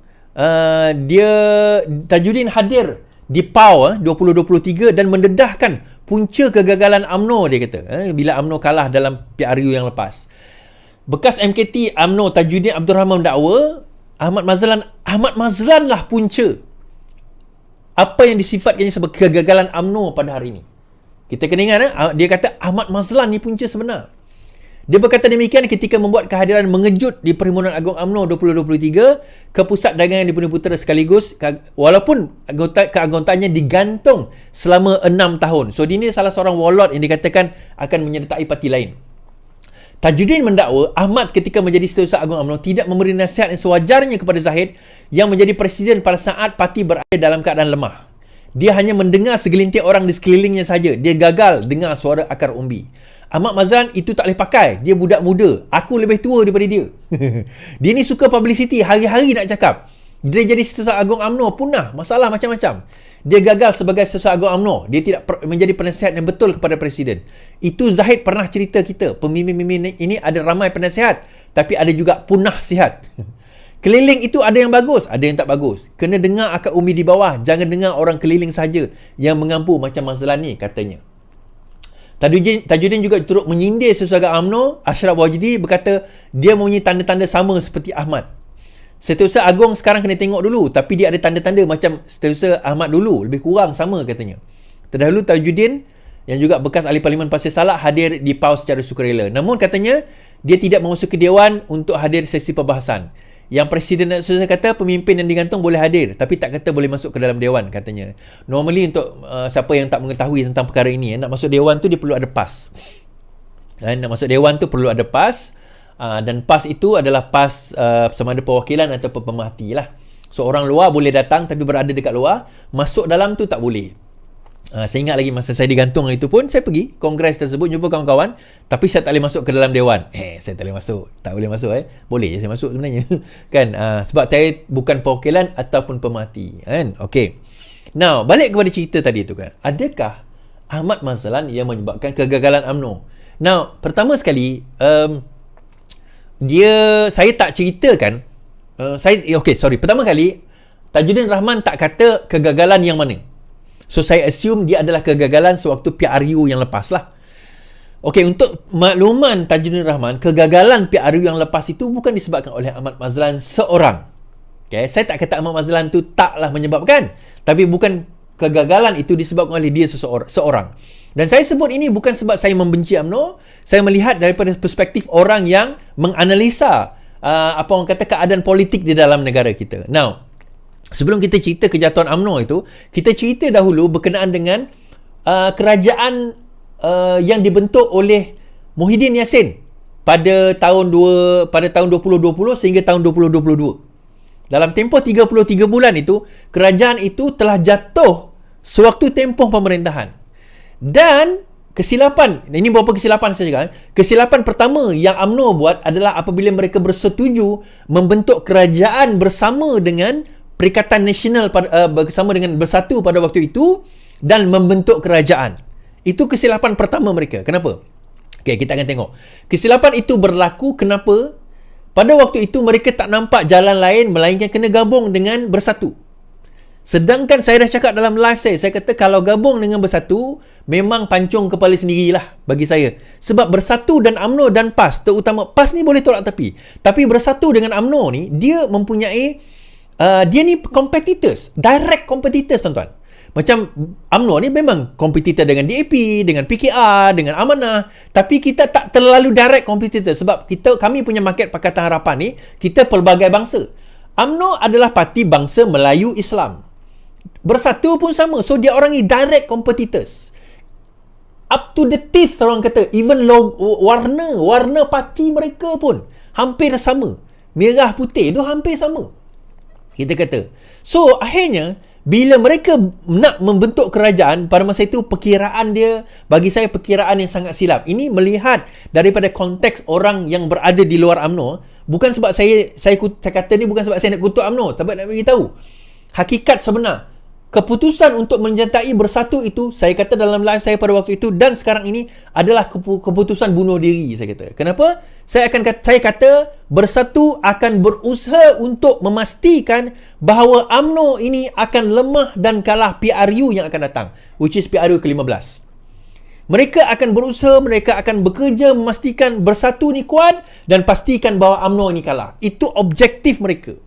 Speaker 2: Tajudin hadir di PAU 2023 dan mendedahkan punca kegagalan UMNO, dia kata, bila UMNO kalah dalam PRU yang lepas. Bekas MKT UMNO Tajudin Abdul Rahman mendakwa Ahmad Mazlan lah punca apa yang disifatkannya sebagai kegagalan UMNO pada hari ini. Kita kena ingat, dia kata Ahmad Mazlan ni punca sebenar. Dia berkata demikian ketika membuat kehadiran mengejut di Perhimpunan Agung UMNO 2023 ke Pusat Dagangan di Bumi Putera sekaligus, walaupun keanggotaannya digantung selama 6 tahun. So, dia ni salah seorang warlord yang dikatakan akan menyertai parti lain. Tajudin mendakwa Ahmad ketika menjadi Setiausaha Agung UMNO tidak memberi nasihat yang sewajarnya kepada Zahid yang menjadi presiden pada saat parti berada dalam keadaan lemah. Dia hanya mendengar segelintir orang di sekelilingnya saja. Dia gagal dengar suara akar umbi. Ahmad Mazlan itu tak boleh pakai. Dia budak muda. Aku lebih tua daripada dia. Dia ni suka publicity. Hari-hari nak cakap. Dia jadi Setiausaha Agung UMNO punah. Masalah macam-macam. Dia gagal sebagai Setiausaha Agung UMNO. Dia tidak menjadi penasihat yang betul kepada Presiden. Itu Zahid pernah cerita kita. Pemimpin-pemimpin ini ada ramai penasihat. Tapi ada juga punah sihat. Keliling itu ada yang bagus, ada yang tak bagus. Kena dengar akar umbi di bawah. Jangan dengar orang keliling saja yang mengampu macam Mazlan ni, katanya. Tajudin juga turut menyindir Setiausaha UMNO Ashraf Wajdi, berkata dia mempunyai tanda-tanda sama seperti Ahmad. Setiausaha Agung sekarang kena tengok dulu, tapi dia ada tanda-tanda macam Setiausaha Ahmad dulu, lebih kurang sama, katanya. Terdahulu Tajudin yang juga bekas ahli Parlimen Pasir Salak hadir di PAU secara sukarela. Namun katanya dia tidak memasuki Dewan untuk hadir sesi perbahasan. Yang Presiden dan Setiausaha kata pemimpin yang digantung boleh hadir, tapi tak kata boleh masuk ke dalam Dewan, katanya. Normally untuk siapa yang tak mengetahui tentang perkara ini, nak masuk Dewan tu dia perlu ada PAS. Nak masuk Dewan tu perlu ada PAS, dan PAS itu adalah PAS sama ada perwakilan atau pemerhati lah. So orang luar boleh datang tapi berada dekat luar, masuk dalam tu tak boleh. Saya ingat lagi masa saya digantung itu pun, saya pergi kongres tersebut, jumpa kawan-kawan, tapi saya tak boleh masuk ke dalam Dewan. Saya tak boleh masuk. Tak boleh masuk Boleh je saya masuk sebenarnya. Kan? Sebab saya bukan perwakilan ataupun pemerhati. Kan? Okay. Now, balik kepada cerita tadi tu kan. Adakah Ahmad Mazlan yang menyebabkan kegagalan UMNO? Now, pertama sekali, saya tak ceritakan. Pertama kali, Tajudin Rahman tak kata kegagalan yang mana. So, saya assume dia adalah kegagalan sewaktu PRU yang lepas lah. Okey, untuk makluman Tajudin Rahman, kegagalan PRU yang lepas itu bukan disebabkan oleh Ahmad Mazlan seorang. Okay, saya tak kata Ahmad Mazlan tu taklah menyebabkan. Tapi bukan kegagalan itu disebabkan oleh dia seorang. Dan saya sebut ini bukan sebab saya membenci UMNO. Saya melihat daripada perspektif orang yang menganalisa apa orang kata keadaan politik di dalam negara kita. Now, sebelum kita cerita kejatuhan UMNO itu, kita cerita dahulu berkenaan dengan kerajaan yang dibentuk oleh Muhyiddin Yassin pada tahun 2020 sehingga tahun 2022. Dalam tempoh 33 bulan itu, kerajaan itu telah jatuh sewaktu tempoh pemerintahan. Dan kesilapan, ini beberapa kesilapan saya cakap. Kesilapan pertama yang UMNO buat adalah apabila mereka bersetuju membentuk kerajaan bersama dengan Perikatan Nasional bersama dengan Bersatu pada waktu itu dan membentuk kerajaan. Itu kesilapan pertama mereka. Kenapa? Okey, kita akan tengok. Kesilapan itu berlaku kenapa? Pada waktu itu mereka tak nampak jalan lain melainkan kena gabung dengan Bersatu. Sedangkan saya dah cakap dalam live saya kata kalau gabung dengan Bersatu memang pancung kepala sendirilah bagi saya. Sebab Bersatu dan UMNO dan PAS, terutama PAS ni boleh tolak tepi. Tapi Bersatu dengan UMNO ni dia mempunyai dia ni competitors, direct competitors, tuan-tuan. Macam UMNO ni memang kompetitor dengan DAP, dengan PKR, dengan Amanah, tapi kita tak terlalu direct competitor sebab kami punya market Pakatan Harapan ni kita pelbagai bangsa. UMNO adalah parti bangsa Melayu Islam. Bersatu pun sama. So dia orang ni direct competitors. Up to the teeth orang kata, even warna parti mereka pun hampir sama. Merah putih tu hampir sama. Kita kata. So, akhirnya, bila mereka nak membentuk kerajaan, pada masa itu perkiraan dia, bagi saya perkiraan yang sangat silap. Ini melihat daripada konteks orang yang berada di luar UMNO. Bukan sebab saya kata ni bukan sebab saya nak kutuk UMNO. Tapi nak beritahu. Hakikat sebenar. keputusan untuk mencintai bersatu itu, saya kata dalam live saya pada waktu itu dan sekarang ini adalah keputusan bunuh diri, saya kata. Kenapa? Saya kata bersatu akan berusaha untuk memastikan bahawa UMNO ini akan lemah dan kalah PRU yang akan datang, which is PRU ke-15. Mereka akan berusaha, mereka akan bekerja memastikan bersatu ni kuat dan pastikan bahawa UMNO ni kalah. Itu objektif mereka.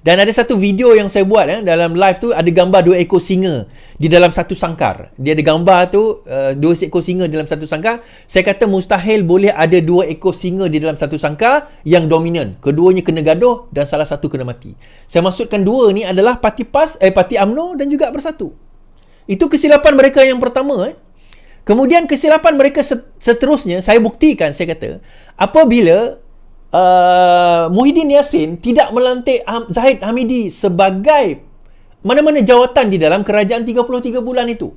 Speaker 2: Dan ada satu video yang saya buat dalam live tu, ada gambar 2 ekor singa di dalam satu sangkar. Dia ada gambar tu 2 ekor singa di dalam satu sangkar. Saya kata mustahil boleh ada 2 ekor singa di dalam satu sangkar yang dominan. Keduanya kena gaduh dan salah satu kena mati. Saya maksudkan 2 ni adalah parti UMNO dan juga bersatu. Itu kesilapan mereka yang pertama. Kemudian kesilapan mereka seterusnya, saya buktikan, saya kata, apabila Muhyiddin Yassin tidak melantik Zahid Hamidi sebagai mana-mana jawatan di dalam kerajaan 33 bulan itu.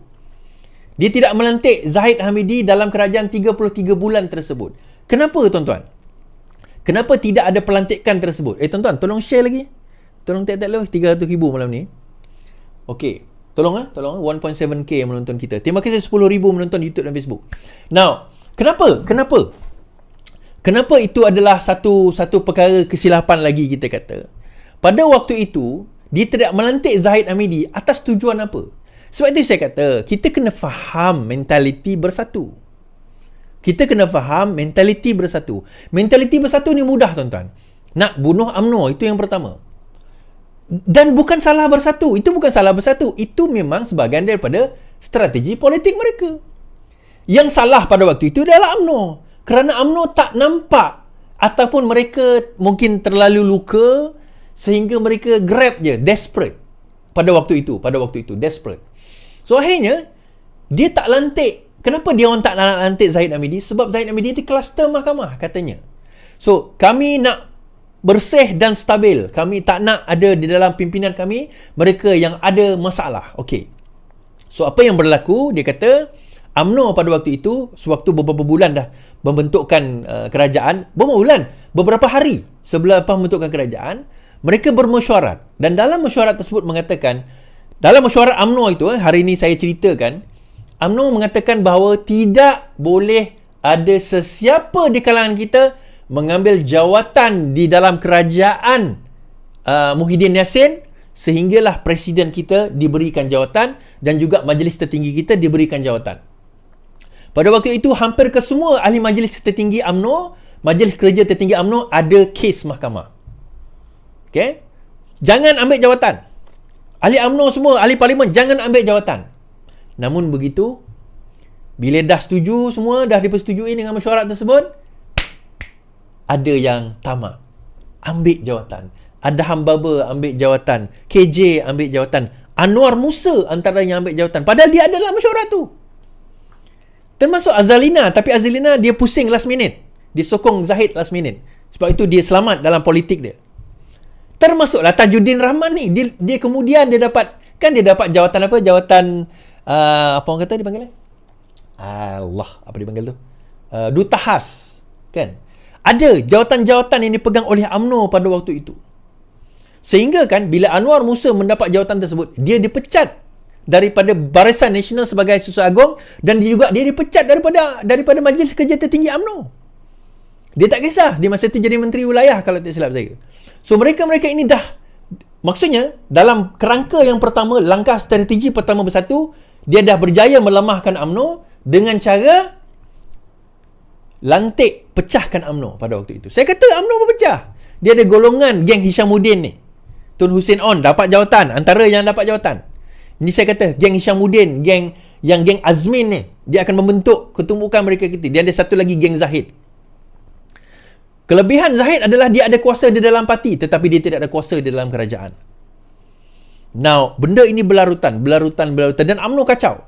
Speaker 2: Dia tidak melantik Zahid Hamidi dalam kerajaan 33 bulan tersebut. Kenapa, tuan-tuan? Kenapa tidak ada pelantikan tersebut? Tuan-tuan, tolong share lagi. Tolong tag-tag lah 300,000 malam ni. Okey. Tolong 1.7k yang menonton kita. Terima kasih 10,000 menonton YouTube dan Facebook. Now, Kenapa itu adalah satu perkara kesilapan lagi kita kata? Pada waktu itu, dia tidak melantik Zahid Hamidi atas tujuan apa? Sebab itu saya kata, kita kena faham mentaliti bersatu. Mentaliti bersatu ni mudah, tuan-tuan. Nak bunuh UMNO, itu yang pertama. Dan bukan salah bersatu. Itu memang sebahagian daripada strategi politik mereka. Yang salah pada waktu itu adalah UMNO. Kerana UMNO tak nampak ataupun mereka mungkin terlalu luka sehingga mereka grab je, desperate pada waktu itu, desperate. So akhirnya dia tak lantik. Kenapa dia orang tak lantik Zahid Hamidi? Sebab Zahid Hamidi itu kluster mahkamah katanya. So kami nak bersih dan stabil. Kami tak nak ada di dalam pimpinan kami mereka yang ada masalah. Okey. So apa yang berlaku? Dia kata UMNO pada waktu itu, sewaktu beberapa bulan dah membentukkan kerajaan, beberapa hari sebelum membentukkan kerajaan, mereka bermesyuarat. Dan dalam mesyuarat tersebut mengatakan, dalam mesyuarat UMNO itu, hari ini saya ceritakan, UMNO mengatakan bahawa tidak boleh ada sesiapa di kalangan kita mengambil jawatan di dalam kerajaan Muhyiddin Yassin sehinggalah presiden kita diberikan jawatan dan juga majlis tertinggi kita diberikan jawatan. Pada waktu itu hampir kesemua ahli majlis tertinggi UMNO, majlis kerja tertinggi UMNO ada kes mahkamah. Okey? Jangan ambil jawatan. Ahli UMNO semua, ahli parlimen jangan ambil jawatan. Namun begitu, bila dah setuju semua, dah dipersetujui dengan mesyuarat tersebut, ada yang tamak, ambil jawatan. Adham Baba ambil jawatan, KJ ambil jawatan, Anwar Musa antara yang ambil jawatan. Padahal dia adalah mesyuarat tu. Termasuk Azalina, tapi Azalina dia pusing last minute. Dia sokong Zahid last minute. Sebab itu dia selamat dalam politik dia. Termasuklah Tajuddin Rahman ni, dia kemudian dia dapat jawatan apa? Jawatan apa orang kata dipanggil? Apa dipanggil tu? Duta khas, kan? Ada jawatan-jawatan yang dipegang oleh UMNO pada waktu itu. Sehingga kan bila Anwar Musa mendapat jawatan tersebut, dia dipecat daripada Barisan Nasional sebagai Susah Agung dan dia dipecat daripada Majlis Kerja Tertinggi UMNO. Dia tak kisah, dia masa itu jadi menteri wilayah kalau tak silap saya. So mereka-mereka ini dah, maksudnya dalam kerangka yang pertama, langkah strategi pertama bersatu, dia dah berjaya melemahkan UMNO dengan cara lantik, pecahkan UMNO pada waktu itu. Saya kata UMNO berpecah. Dia ada golongan geng Hishamuddin ni. Tun Hussein On dapat jawatan, antara yang dapat jawatan. Ini saya kata, geng Hishamuddin, geng Azmin ni, dia akan membentuk ketumbukan mereka kita. Dia ada satu lagi geng Zahid. Kelebihan Zahid adalah dia ada kuasa di dalam parti, tetapi dia tidak ada kuasa di dalam kerajaan. Now, benda ini berlarutan. Dan UMNO kacau.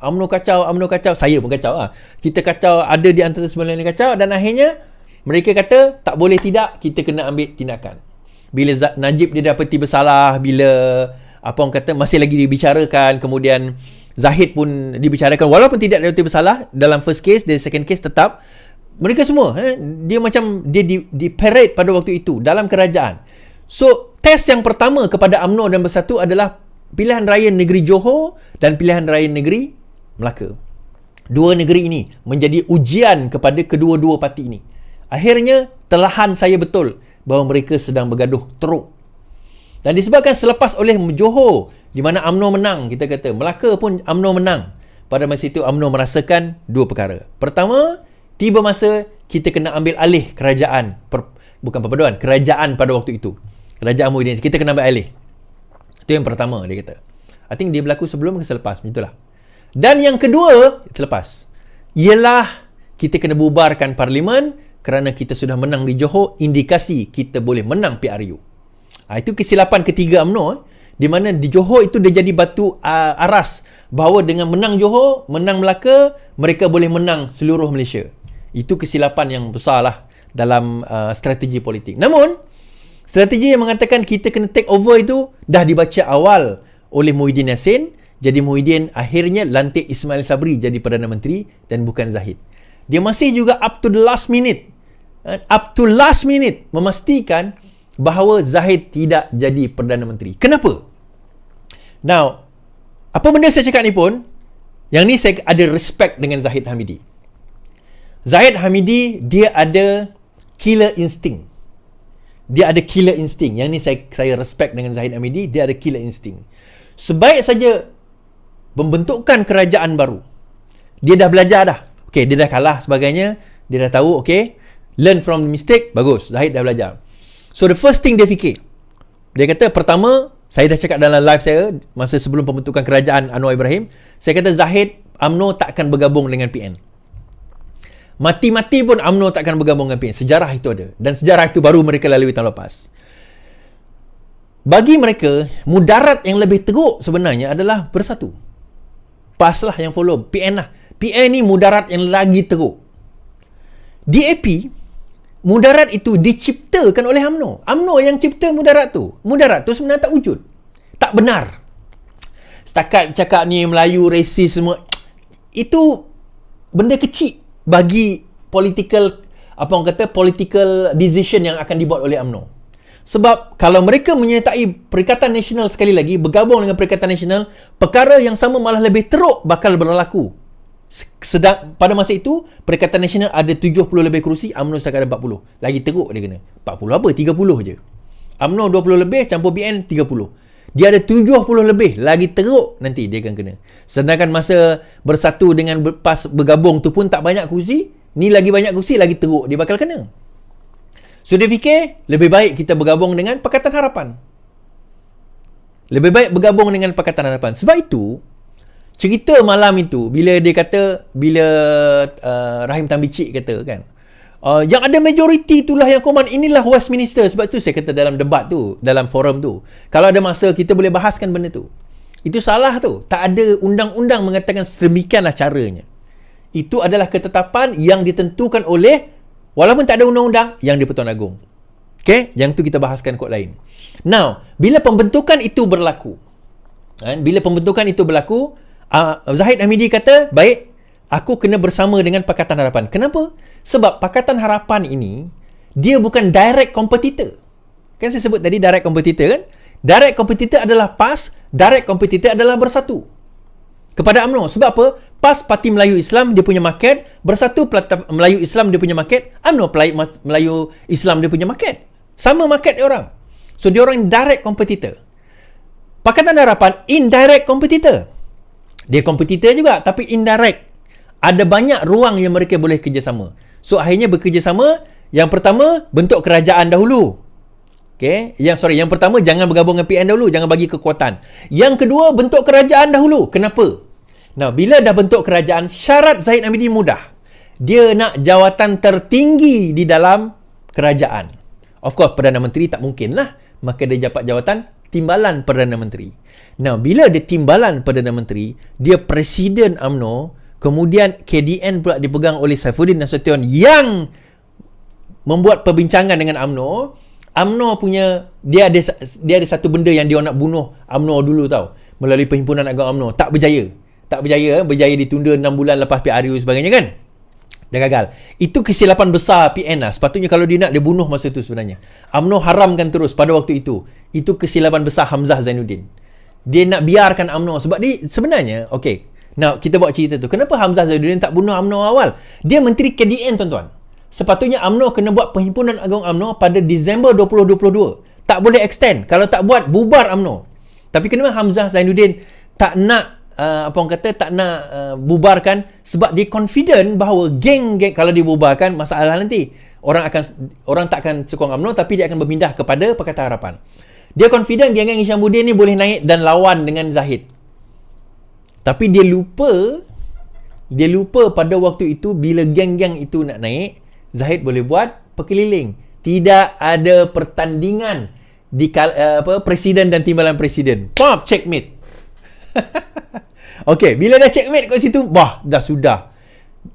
Speaker 2: Saya pun kacau lah. Kita kacau, ada di antara sembilan yang kacau. Dan akhirnya, mereka kata, tak boleh tidak, kita kena ambil tindakan. Bila Najib dia dapati bersalah, bila apa orang kata masih lagi dibicarakan, kemudian Zahid pun dibicarakan walaupun tidak dapati bersalah dalam first case, dan second case tetap mereka semua dia macam dia di parade pada waktu itu dalam kerajaan. So test yang pertama kepada UMNO dan Bersatu adalah pilihan raya negeri Johor dan pilihan raya negeri Melaka. Dua negeri ini menjadi ujian kepada kedua-dua parti ini. Akhirnya telahan saya betul bahawa mereka sedang bergaduh teruk. Dan disebabkan selepas oleh Johor, di mana UMNO menang, kita kata Melaka pun UMNO menang. Pada masa itu UMNO merasakan dua perkara. Pertama, tiba masa kita kena ambil alih kerajaan, bukan perpaduan, kerajaan pada waktu itu. Kerajaan Muhyiddin, kita kena ambil alih. Itu yang pertama dia kata. I think dia berlaku sebelum ke selepas, macam itulah. Dan yang kedua, selepas, ialah kita kena bubarkan parlimen kerana kita sudah menang di Johor, indikasi kita boleh menang PRU. Itu kesilapan ketiga UMNO, di mana di Johor itu dia jadi batu aras bahawa dengan menang Johor, menang Melaka, mereka boleh menang seluruh Malaysia. Itu kesilapan yang besar lah dalam strategi politik. Namun, strategi yang mengatakan kita kena take over itu dah dibaca awal oleh Muhyiddin Yassin. Jadi Muhyiddin akhirnya lantik Ismail Sabri jadi Perdana Menteri dan bukan Zahid. Dia masih juga up to the last minute. Memastikan bahawa Zahid tidak jadi Perdana Menteri. Kenapa? Now, apa benda saya cakap ni pun, yang ni saya ada respect dengan Zahid Hamidi. Zahid Hamidi, dia ada killer instinct. Yang ni saya respect dengan Zahid Hamidi, dia ada killer instinct. Sebaik saja pembentukan kerajaan baru, dia dah belajar dah. Okay, dia dah kalah sebagainya, dia dah tahu, okay, learn from the mistake, bagus, Zahid dah belajar. So the first thing dia fikir, dia kata pertama, saya dah cakap dalam live saya masa sebelum pembentukan kerajaan Anwar Ibrahim, saya kata Zahid, UMNO takkan bergabung dengan PN. Mati-mati pun UMNO takkan bergabung dengan PN. Sejarah itu ada, dan sejarah itu baru mereka lalui tahun lepas. Bagi mereka, mudarat yang lebih teruk sebenarnya adalah bersatu. PAS lah yang follow, PN lah. PN ni mudarat yang lagi teruk. DAP, mudarat itu diciptakan oleh UMNO. UMNO yang cipta mudarat tu. Mudarat tu sebenarnya tak wujud. Tak benar. Setakat cakap ni Melayu, resis semua, itu benda kecil bagi political decision yang akan dibuat oleh UMNO. Sebab kalau mereka menyertai Perikatan Nasional sekali lagi, bergabung dengan Perikatan Nasional, perkara yang sama malah lebih teruk bakal berlaku. Sedang pada masa itu, Perikatan Nasional ada 70 lebih kerusi, UMNO setakat ada 40. Lagi teruk dia kena. 40 apa? 30 je. UMNO 20 lebih, campur PN 30. Dia ada 70 lebih, lagi teruk nanti dia akan kena. Sedangkan masa bersatu dengan PAS bergabung tu pun tak banyak kerusi, ni lagi banyak kerusi, lagi teruk dia bakal kena. So dia fikir, lebih baik kita bergabung dengan Pakatan Harapan. Lebih baik bergabung dengan Pakatan Harapan. Sebab itu, cerita malam itu, bila dia kata, Rahim Tambicik kata kan, yang ada majoriti itulah yang koman, inilah Westminster. Sebab tu saya kata dalam debat tu, dalam forum tu, kalau ada masa kita boleh bahaskan benda tu. Itu salah tu. Tak ada undang-undang mengatakan sedemikianlah caranya. Itu adalah ketetapan yang ditentukan oleh, walaupun tak ada undang-undang, yang di-Pertuan Agong. Okay? Yang tu kita bahaskan kod lain. Now, bila pembentukan itu berlaku, Zahid Hamidi kata, baik, aku kena bersama dengan Pakatan Harapan. Kenapa? Sebab Pakatan Harapan ini, dia bukan direct competitor. Kan saya sebut tadi direct competitor kan? Direct competitor adalah PAS, direct competitor adalah Bersatu kepada UMNO. Sebab apa? PAS Parti Melayu Islam dia punya market, Bersatu Melayu Islam dia punya market, UMNO Melayu Islam dia punya market. Sama market dia orang. So dia orang direct competitor. Pakatan Harapan indirect competitor. Dia kompetitor juga tapi indirect. Ada banyak ruang yang mereka boleh kerjasama. So akhirnya bekerjasama. Yang pertama, bentuk kerajaan dahulu. Okay? Yang pertama, jangan bergabung dengan PN dahulu, jangan bagi kekuatan. Yang kedua, bentuk kerajaan dahulu. Kenapa? Nah, bila dah bentuk kerajaan, syarat Zahid Hamidi mudah. Dia nak jawatan tertinggi di dalam kerajaan. Of course, Perdana Menteri tak mungkin lah. Maka dia dapat jawatan timbalan Perdana Menteri. Nah, bila dia timbalan Perdana Menteri, dia Presiden UMNO, kemudian KDN pula dipegang oleh Saifuddin Nasution yang membuat perbincangan dengan UMNO. UMNO punya, dia ada satu benda yang dia nak bunuh UMNO dulu tau, melalui Perhimpunan Agong UMNO. Tak berjaya, berjaya ditunda 6 bulan lepas PRU sebagainya kan. Dah gagal. Itu kesilapan besar PN lah. Sepatutnya kalau dia nak, dia bunuh masa tu sebenarnya. UMNO haramkan terus pada waktu itu. Itu kesilapan besar Hamzah Zainuddin. dia nak biarkan UMNO sebab dia sebenarnya Now kita buat cerita tu. Kenapa Hamzah Zainuddin tak bunuh UMNO awal? Dia menteri KDN tuan-tuan. Sepatutnya UMNO kena buat Perhimpunan Agung UMNO pada Disember 2022. Tak boleh extend. Kalau tak buat, bubar UMNO. Tapi kenapa Hamzah Zainuddin tak nak tak nak bubarkan? Sebab dia confident bahawa geng-geng kalau dibubarkan masalah nanti. Orang tak akan sokong UMNO, tapi dia akan berpindah kepada Pakatan Harapan. Dia confident geng-geng Hishamuddin ni boleh naik dan lawan dengan Zahid. Tapi dia lupa pada waktu itu bila geng-geng itu nak naik, Zahid boleh buat perkeliling. Tidak ada pertandingan di presiden dan timbalan presiden. Pop, checkmate. Bila dah checkmate kat situ, dah sudah.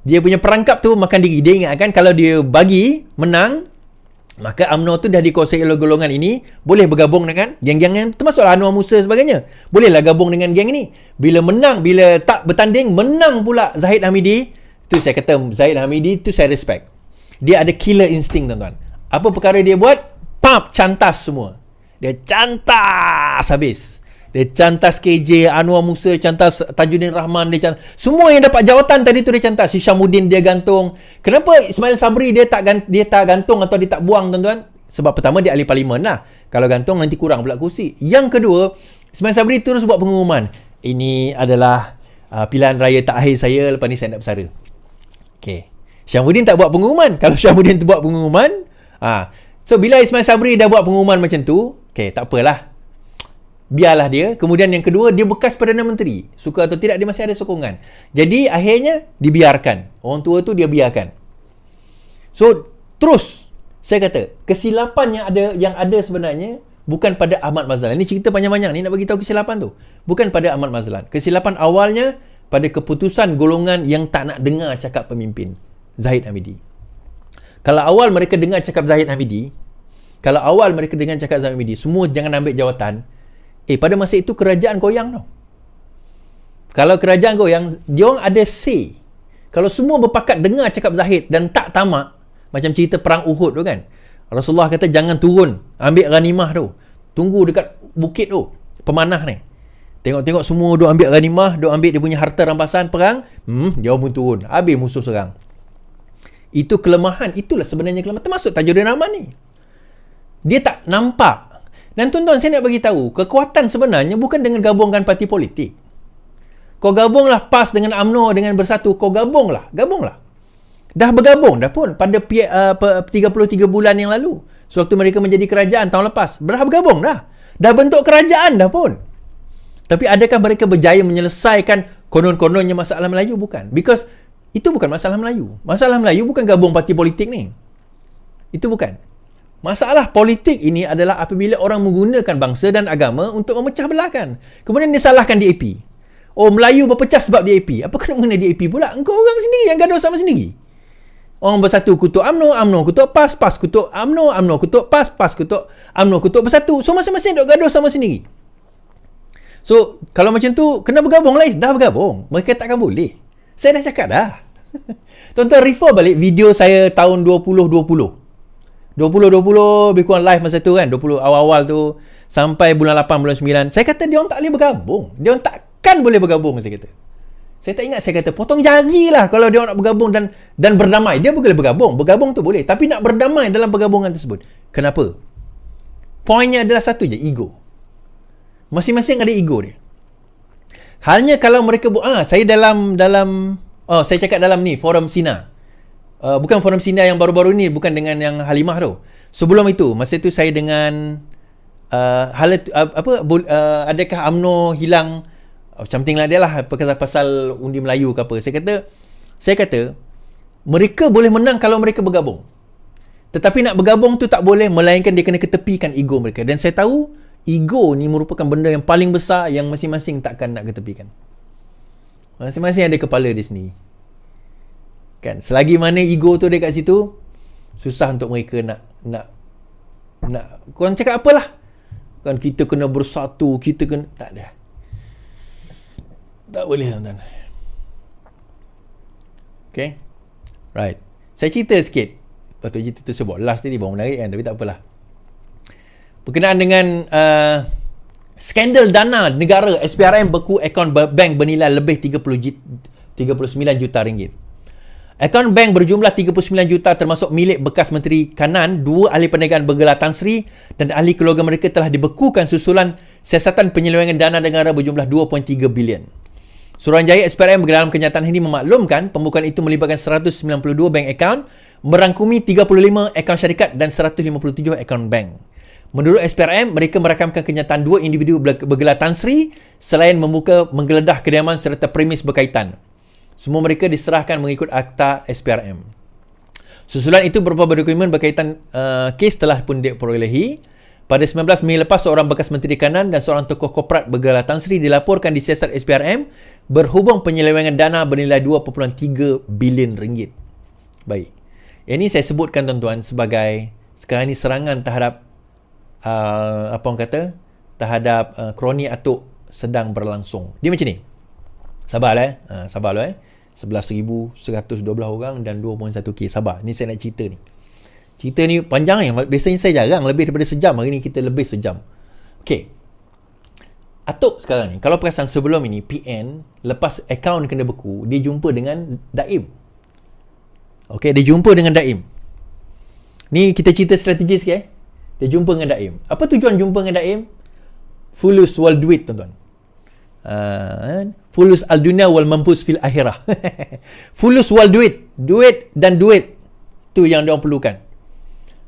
Speaker 2: Dia punya perangkap tu makan diri. Dia ingatkan kalau dia bagi menang, maka UMNO tu dah dikuasai oleh golongan ini, boleh bergabung dengan geng-geng yang termasuklah Anwar Musa sebagainya. Bolehlah gabung dengan geng ini. Bila tak bertanding, menang pula Zahid Hamidi. Tu saya kata Zahid Hamidi tu saya respect. Dia ada killer instinct tuan-tuan. Apa perkara dia buat? Cantas semua. Dia cantas habis. Dia cantas KJ, Anwar Musa, cantas Tajuddin Rahman, dia cantas. Semua yang dapat jawatan tadi tu dia cantas. Hishamuddin dia gantung. Kenapa Ismail Sabri dia tak gantung atau dia tak buang tuan-tuan? Sebab pertama dia ahli parlimen lah. Kalau gantung nanti kurang pula kursi. Yang kedua, Ismail Sabri terus buat pengumuman. Ini adalah pilihan raya terakhir saya, lepas ni saya nak bersara. Hishamuddin tak buat pengumuman. Kalau Hishamuddin tu buat pengumuman, so bila Ismail Sabri dah buat pengumuman macam tu, tak apalah. Biarlah dia. Kemudian yang kedua, dia bekas Perdana Menteri. Suka atau tidak, dia masih ada sokongan. Jadi akhirnya dibiarkan. Orang tua tu dia biarkan. So terus saya kata kesilapan yang ada sebenarnya bukan pada Ahmad Mazlan. Ini cerita panjang-panjang ni nak bagi tahu kesilapan tu. Bukan pada Ahmad Mazlan. Kesilapan awalnya pada keputusan golongan yang tak nak dengar cakap pemimpin Zahid Hamidi. Kalau awal mereka dengar cakap Zahid Hamidi, semua jangan ambil jawatan. Pada masa itu kerajaan goyang tau. Kalau kerajaan goyang, dia orang ada say. Kalau semua berpakat dengar cakap Zahid dan tak tamak, macam cerita perang Uhud tu kan. Rasulullah kata jangan turun, ambil ghanimah tu. Tunggu dekat bukit tu, pemanah ni. Tengok-tengok semua dia ambil ghanimah, dia ambil dia punya harta rampasan perang, dia pun turun. Habis musuh serang. Itu kelemahan, itulah sebenarnya kelemahan. Termasuk Tajuddin Rahman ni. Dia tak nampak. Dan tuan-tuan, saya nak bagi tahu, kekuatan sebenarnya bukan dengan gabungkan parti politik. Kau gabunglah PAS dengan UMNO dengan Bersatu, kau gabunglah. Dah bergabung dah pun pada 33 bulan yang lalu. Sewaktu mereka menjadi kerajaan tahun lepas, dah bergabung dah. Dah bentuk kerajaan dah pun. Tapi adakah mereka berjaya menyelesaikan konon-kononnya masalah Melayu? Bukan. Because itu bukan masalah Melayu. Masalah Melayu bukan gabung parti politik ni. Itu bukan. Masalah politik ini adalah apabila orang menggunakan bangsa dan agama untuk memecah belahkan. Kemudian disalahkan DAP. Melayu berpecah sebab DAP. Apa kena mengenai DAP pula? Engkau orang sendiri yang gaduh sama sendiri. Orang Bersatu kutuk UMNO, UMNO kutuk PAS, PAS kutuk UMNO, UMNO kutuk PAS, PAS kutuk UMNO kutuk Bersatu. So masing-masing duk gaduh sama sendiri. So kalau macam tu kena bergabung lah. Dah bergabung. Mereka takkan boleh. Saya dah cakap dah. Tuan-tuan refer balik video saya tahun 2020 lebih kurang live masa tu kan, 20 awal-awal tu sampai bulan 8, bulan 9. Saya kata dia orang tak boleh bergabung. Dia orang takkan boleh bergabung, saya kata. Saya tak ingat saya kata potong jari lah kalau dia orang nak bergabung dan berdamai. Dia boleh bergabung. Bergabung tu boleh, tapi nak berdamai dalam pergabungan tersebut. Kenapa? Poinnya adalah satu je, ego. Masing-masing ada ego dia. Hanya kalau mereka saya saya cakap dalam ni forum Sina. Bukan forum Sina yang baru-baru ni, bukan dengan yang Halimah tu. Sebelum itu, masa itu saya dengan adakah UMNO hilang something like that lah, pasal undi Melayu ke apa. Saya kata mereka boleh menang kalau mereka bergabung. Tetapi nak bergabung tu tak boleh, melainkan dia kena ketepikan ego mereka. Dan saya tahu ego ni merupakan benda yang paling besar yang masing-masing takkan nak ketepikan. Masing-masing ada kepala di sini. Kan, selagi mana ego tu dekat situ, susah untuk mereka nak korang cakap apalah. Kan kita kena bersatu, kita kena, tak ada. Tak boleh tuan-tuan. Okay. Right. Saya cerita sikit. Patut cerita tu saya buat last tadi baru menarik kan, tapi tak apalah. Berkenaan dengan Skandal dana negara, SPRM beku akaun bank bernilai lebih 39 juta ringgit. Akaun bank berjumlah 39 juta termasuk milik bekas Menteri Kanan, 2 ahli perniagaan bergelar Tan Sri dan ahli keluarga mereka telah dibekukan susulan siasatan penyelewengan dana negara berjumlah 2.3 bilion. Suruhanjaya SPRM dalam kenyataan ini memaklumkan pembukaan itu melibatkan 192 bank akaun, merangkumi 35 akaun syarikat dan 157 akaun bank. Menurut SPRM, mereka merakamkan kenyataan 2 individu bergelar Tan Sri selain menggeledah kediaman serta premis berkaitan. Semua mereka diserahkan mengikut akta SPRM. Susulan itu berupa dokumen berkaitan kes telah pun diperolehi. Pada 19 Mei lepas, seorang bekas Menteri Kanan dan seorang tokoh korporat bergelar Tan Sri dilaporkan di siasat SPRM berhubung penyelewengan dana bernilai 2.3 bilion ringgit. Baik. Ini saya sebutkan tuan-tuan sebagai sekarang ini serangan terhadap terhadap kroni atuk sedang berlangsung. Dia macam ni. Sabarlah sabarlah 11,112 orang dan 2.1K. Sabar. Ni saya nak cerita ni. Cerita ni panjang ni. Biasanya saya jarang lebih daripada sejam. Hari ni kita lebih sejam. Okey. Atuk sekarang ni, kalau perasan sebelum ini, PN, lepas akaun kena beku, dia jumpa dengan Daim. Okey, dia jumpa dengan Daim. Ni kita cerita strategi sikit Dia jumpa dengan Daim. Apa tujuan jumpa dengan Daim? Fulus wal duit, tuan-tuan. Fulus al dunia wal mampus fil akhirah. Fulus wal duit. Duit dan duit. Tu yang diorang perlukan.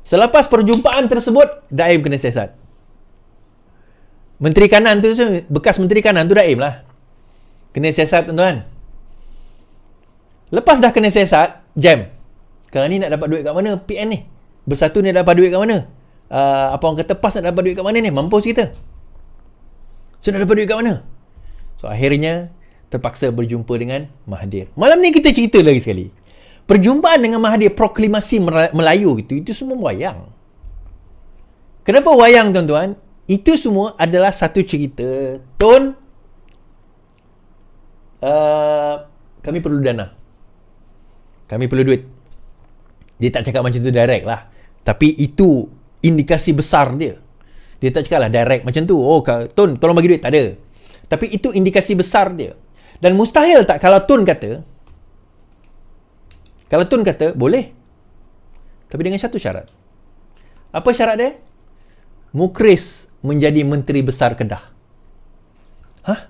Speaker 2: Selepas perjumpaan tersebut, Daim kena siasat. Menteri Kanan tu, bekas Menteri Kanan tu Daim lah. Kena siasat, tuan-tuan. Lepas dah kena siasat, jam. Sekarang ni nak dapat duit kat mana? PN ni. Bersatu ni nak dapat duit kat mana? Apa orang kata PAS nak dapat duit kat mana ni? Mampus kita. So nak dapat duit kat mana? So akhirnya terpaksa berjumpa dengan Mahathir. Malam ni kita cerita lagi sekali. Perjumpaan dengan Mahathir, proklamasi Melayu itu semua wayang. Kenapa wayang, tuan-tuan? Itu semua adalah satu cerita. Tun, kami perlu dana. Kami perlu duit. Dia tak cakap macam tu direct lah. Tapi itu indikasi besar dia. Dia tak cakap lah direct macam tu. Oh, Tun, tolong bagi duit. Tak ada. Tapi itu indikasi besar dia. Dan mustahil tak kalau Tun kata, boleh. Tapi dengan satu syarat. Apa syarat dia? Mukris menjadi Menteri Besar Kedah. Hah?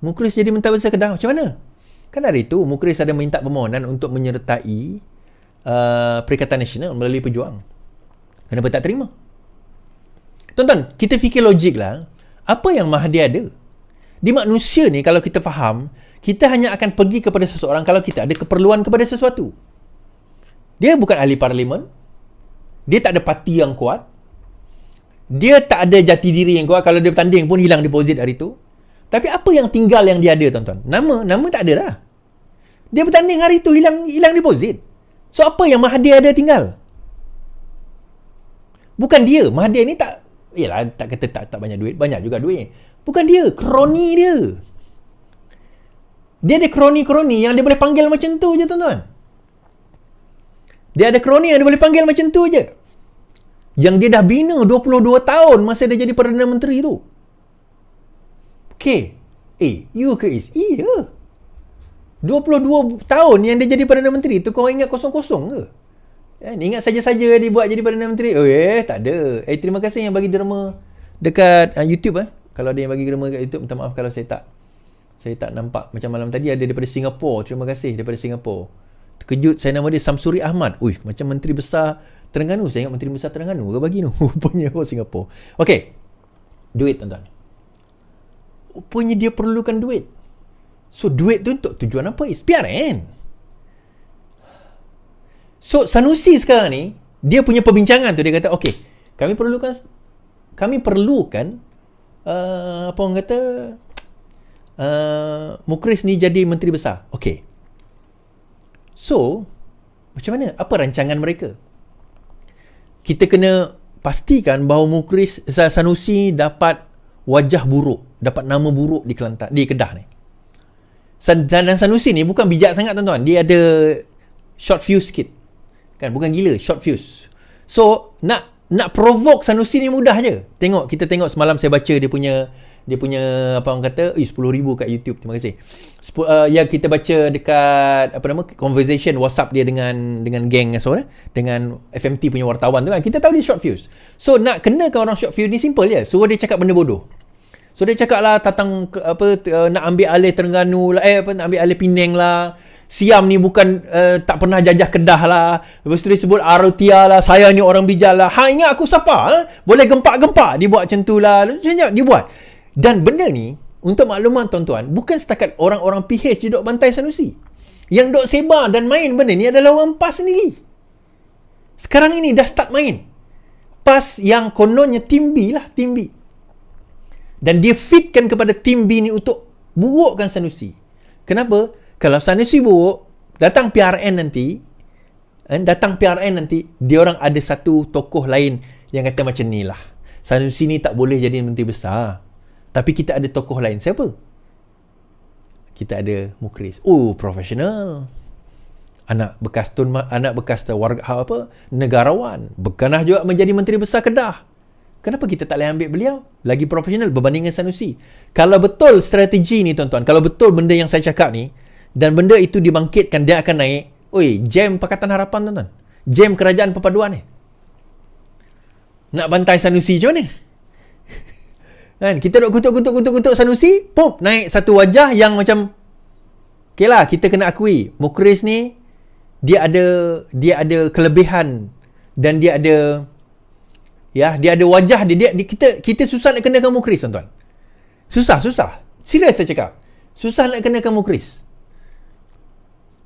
Speaker 2: Mukris jadi Menteri Besar Kedah? Macam mana? Kan hari itu Mukris ada minta permohonan untuk menyertai Perikatan Nasional melalui Pejuang. Kenapa tak terima? Tuan-tuan, kita fikir logik lah. Apa yang Mahathir ada? Di manusia ni, kalau kita faham, kita hanya akan pergi kepada seseorang kalau kita ada keperluan kepada sesuatu. Dia bukan ahli parlimen. Dia tak ada parti yang kuat. Dia tak ada jati diri yang kuat. Kalau dia bertanding pun hilang deposit hari tu. Tapi apa yang tinggal yang dia ada, tuan-tuan? Nama tak ada lah. Dia bertanding hari tu hilang deposit. So apa yang Mahathir ada tinggal? Bukan dia. Mahathir ni tak, yalah, tak kata tak banyak duit. Banyak juga duit. Bukan dia. Kroni dia. Dia ada kroni-kroni yang dia boleh panggil macam tu je, tuan-tuan. Dia ada kroni yang dia boleh panggil macam tu je. Yang dia dah bina 22 tahun masa dia jadi Perdana Menteri tu. Okay. You ke is? Iya. 22 tahun yang dia jadi Perdana Menteri tu, kau ingat kosong-kosong ke? Ingat saja-saja dia buat jadi Perdana Menteri. Tak ada. Terima kasih yang bagi derma dekat YouTube. Kalau ada yang bagi derma dekat YouTube, minta maaf kalau saya tak nampak. Macam malam tadi ada daripada Singapura. Terima kasih daripada Singapura. Terkejut, saya nama dia Samsuri Ahmad. Macam Menteri Besar Terengganu. Saya ingat Menteri Besar Terengganu ke bagi tu. Rupanya Singapura. Okay. Duit, tuan-tuan. Rupanya dia perlukan duit. So duit tu untuk tujuan apa? PRN. So Sanusi sekarang ni, dia punya perbincangan tu, dia kata, okay, kami perlukan apa orang kata, Mukris ni jadi Menteri Besar. Okay. So macam mana? Apa rancangan mereka? Kita kena pastikan bahawa Mukris Sanusi dapat wajah buruk, dapat nama buruk di Kelantan, di Kedah ni. Dan Sanusi ni bukan bijak sangat, tuan-tuan. Dia ada short fuse sikit. Kan, bukan gila, short fuse. So, nak nak provoke Sanusi ni mudah je. Kita tengok semalam saya baca dia punya apa orang kata 10,000 kat YouTube. Terima kasih. Yang kita baca dekat conversation WhatsApp dia dengan geng dengan FMT punya wartawan tu kan. Kita tahu dia short fuse. So nak kenakan orang short fuse ni simple je. Suruh dia cakap benda bodoh. So dia cakap lah tentang nak ambil alih Terengganu lah, nak ambil alih Penang lah. Siam ni bukan tak pernah jajah Kedah lah. Lepas tu dia sebut Arotia lah, saya ni orang bijak lah. Ingat aku siapa? Boleh gempak-gempak. Dia buat macam tu lah. Dia buat. Dan benda ni, untuk makluman tuan-tuan, bukan setakat orang-orang PH je duk bantai Sanusi. Yang duk sebar dan main benda ni adalah orang PAS sendiri. Sekarang ini dah start main. PAS yang kononnya Tim B lah, Tim B. Dan dia fitkan kepada Tim B ni untuk burukkan Sanusi. Kenapa? Kalau Sanusi buruk, datang PRN nanti, dia orang ada satu tokoh lain yang kata macam ni lah. Sanusi ni tak boleh jadi menteri besar. Tapi kita ada tokoh lain. Siapa? Kita ada Mukhris. Oh, profesional. Anak bekas warga negarawan. Berkenah juga menjadi menteri besar Kedah. Kenapa kita tak boleh ambil beliau? Lagi profesional berbanding dengan Sanusi. Kalau betul strategi ni tuan-tuan, kalau betul benda yang saya cakap ni, dan benda itu dibangkitkan, dia akan naik. Oi, jam Pakatan Harapan tuan-tuan. Jam Kerajaan Perpaduan ni. Nak bantai Sanusi macam mana? Kan, kita duk kutuk Sanusi, pop, naik satu wajah yang macam okay lah, kita kena akui Mukhris ni dia ada kelebihan dan dia ada wajah dia kita susah nak kenakan Mukhris tuan-tuan. Susah. Serius saya cakap. Susah nak kenakan Mukhris.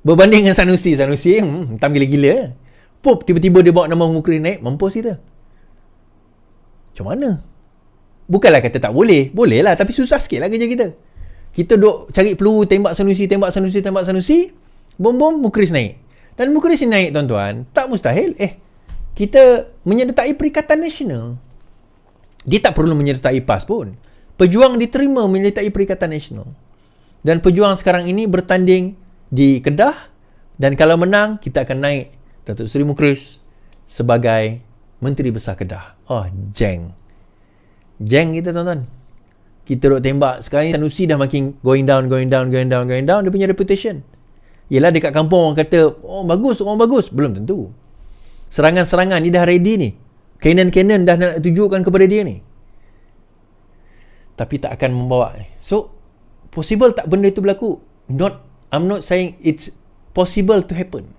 Speaker 2: Berbanding dengan Sanusi hentam gila-gila. Pop, tiba-tiba dia bawa nama Mukhris naik, mampus kita. Macam mana? Bukanlah kata tak boleh. Boleh lah. Tapi susah sikit lah kerja kita. Kita duk cari peluru, tembak Sanusi. Bom-bom, Mukhris naik. Dan Mukhris naik tuan-tuan, tak mustahil. Kita menyertai Perikatan Nasional. Dia tak perlu menyertai PAS pun. Pejuang diterima menyertai Perikatan Nasional. Dan pejuang sekarang ini bertanding di Kedah. Dan kalau menang, kita akan naik Datuk Seri Mukhris sebagai Menteri Besar Kedah. Oh, Jeng kita tuan-tuan. Kita duk tembak. Sekarang ni Sanusi dah makin going down. Dia punya reputation. Yelah dekat kampung orang kata, orang bagus. Belum tentu. Serangan-serangan ni dah ready ni. Kanan dah nak tujukan kepada dia ni. Tapi tak akan membawa. So, possible tak benda itu berlaku? I'm not saying it's possible to happen.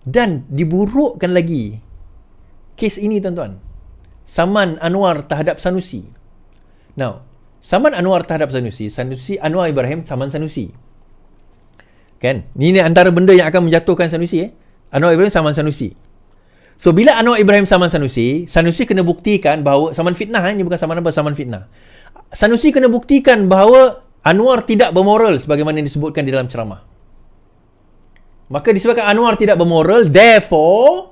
Speaker 2: Dan diburukkan lagi kes ini tuan-tuan. Saman Anwar terhadap Sanusi. Now, saman Anwar terhadap Sanusi, Anwar Ibrahim saman Sanusi. Kan? Ini antara benda yang akan menjatuhkan Sanusi. Anwar Ibrahim saman Sanusi. So, bila Anwar Ibrahim saman Sanusi kena buktikan bahawa saman fitnah. Ini bukan saman fitnah. Sanusi kena buktikan bahawa Anwar tidak bermoral sebagaimana yang disebutkan di dalam ceramah. Maka disebabkan Anwar tidak bermoral, therefore,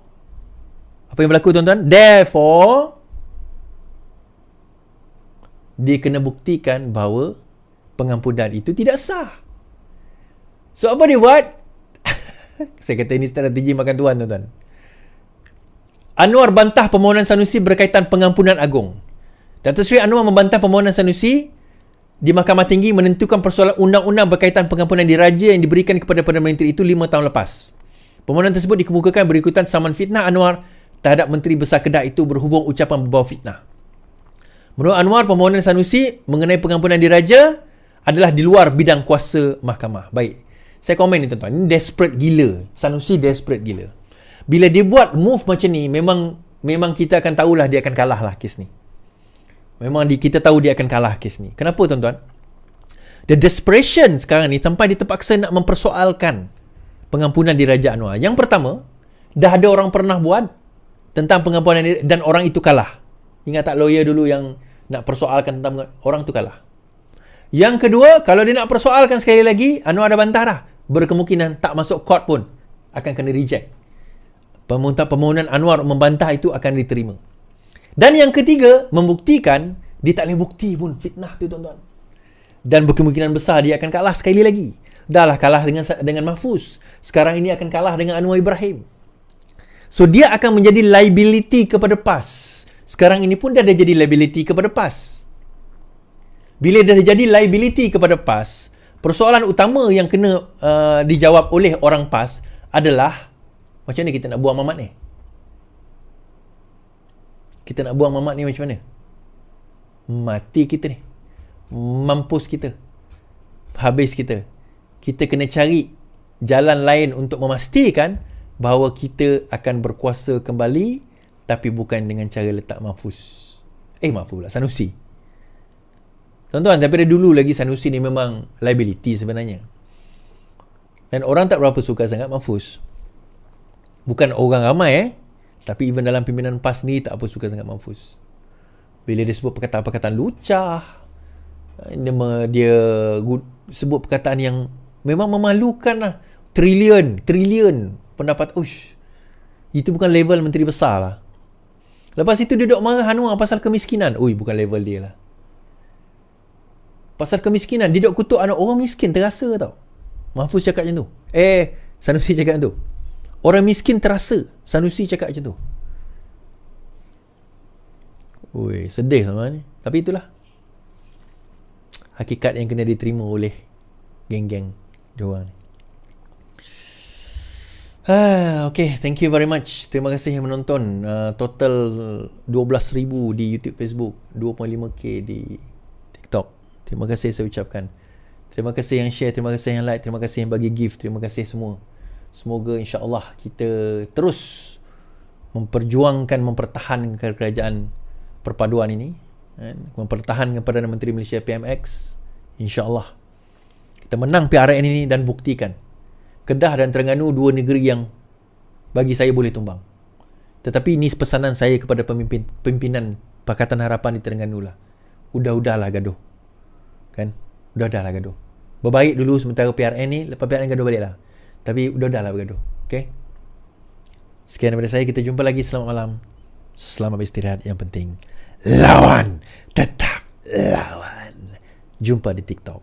Speaker 2: apa yang berlaku tuan-tuan? Therefore, dia kena buktikan bahawa pengampunan itu tidak sah. So, apa dia buat? Saya kata ini strategi makan tuan, tuan-tuan. Anwar bantah permohonan Sanusi berkaitan pengampunan agung. Datuk Seri Anwar membantah permohonan Sanusi di Mahkamah Tinggi menentukan persoalan undang-undang berkaitan pengampunan diraja yang diberikan kepada Perdana Menteri itu 5 tahun lepas. Permohonan tersebut dikemukakan berikutan saman fitnah Anwar terhadap Menteri Besar Kedah itu berhubung ucapan berbau fitnah. Menurut Anwar, permohonan Sanusi mengenai pengampunan diraja adalah di luar bidang kuasa mahkamah. Baik, saya komen ni tuan-tuan. Ini desperate gila. Sanusi desperate gila. Bila dia buat move macam ni, memang kita akan tahulah dia akan kalah lah kes ni. Kita tahu dia akan kalah kes ni. Kenapa tuan-tuan? The desperation sekarang ni sampai dia terpaksa nak mempersoalkan pengampunan diraja Anwar. Yang pertama, dah ada orang pernah buat tentang pengampunan dan orang itu kalah. Ingat tak lawyer dulu yang nak persoalkan tentang orang itu kalah. Yang kedua, kalau dia nak persoalkan sekali lagi, Anwar dah bantah dah. Berkemungkinan tak masuk court pun akan kena reject. Permohonan Anwar membantah itu akan diterima. Dan yang ketiga, membuktikan dia tak boleh bukti pun fitnah tu tuan-tuan. Dan berkemungkinan besar dia akan kalah sekali lagi. Dah lah kalah dengan Mahfuz. Sekarang ini akan kalah dengan Anwar Ibrahim. So dia akan menjadi liability kepada PAS. Sekarang ini pun dia dah jadi liability kepada PAS. Bila dah jadi liability kepada PAS, persoalan utama yang kena dijawab oleh orang PAS adalah macam mana kita nak buang Mamat ni? Kita nak buang Mamat ni macam mana? Mati kita ni. Mampus kita. Habis kita. Kita kena cari jalan lain untuk memastikan bahawa kita akan berkuasa kembali, tapi bukan dengan cara letak Mahfuz. Mahfuz pula, Sanusi. Tuan-tuan, daripada dulu lagi Sanusi ni memang liability sebenarnya. Dan orang tak berapa suka sangat Mahfuz. Bukan orang ramai tapi even dalam pimpinan PAS ni tak apa suka sangat Mahfuz. Bila dia sebut perkataan-perkataan lucah, dia sebut perkataan yang memang memalukan lah. Trilion pendapat. Itu bukan level menteri besar lah. Lepas itu dia duduk marah Anwar pasal kemiskinan. Bukan level dia lah. Pasal kemiskinan, dia duduk kutuk anak orang miskin terasa tau. Mahfuz cakap macam tu. Sanusi cakap macam tu. Orang miskin terasa. Sanusi cakap macam tu. Sedih sama ni. Tapi itulah hakikat yang kena diterima oleh geng-geng diorang ni. Okay, thank you very much. Terima kasih yang menonton. Total 12,000 di YouTube, Facebook, 2.5k di TikTok. Terima kasih saya ucapkan. Terima kasih yang share, terima kasih yang like, terima kasih yang bagi gift, terima kasih semua. Semoga insya-Allah kita terus mempertahankan kerajaan perpaduan ini, mempertahankan Perdana Menteri Malaysia PMX. InsyaAllah kita menang PRN ini dan buktikan Kedah dan Terengganu dua negeri yang bagi saya boleh tumbang. Tetapi ini pesanan saya kepada pimpinan Pakatan Harapan di Terengganu lah. Udahlah gaduh. Kan? Udahlah gaduh. Berbaik dulu sementara PRN ni, lepas PRN gaduh balik lah. Tapi udahlah bergaduh. Okay? Sekian daripada saya. Kita jumpa lagi. Selamat malam. Selamat beristirahat. Yang penting lawan. Tetap lawan. Jumpa di TikTok.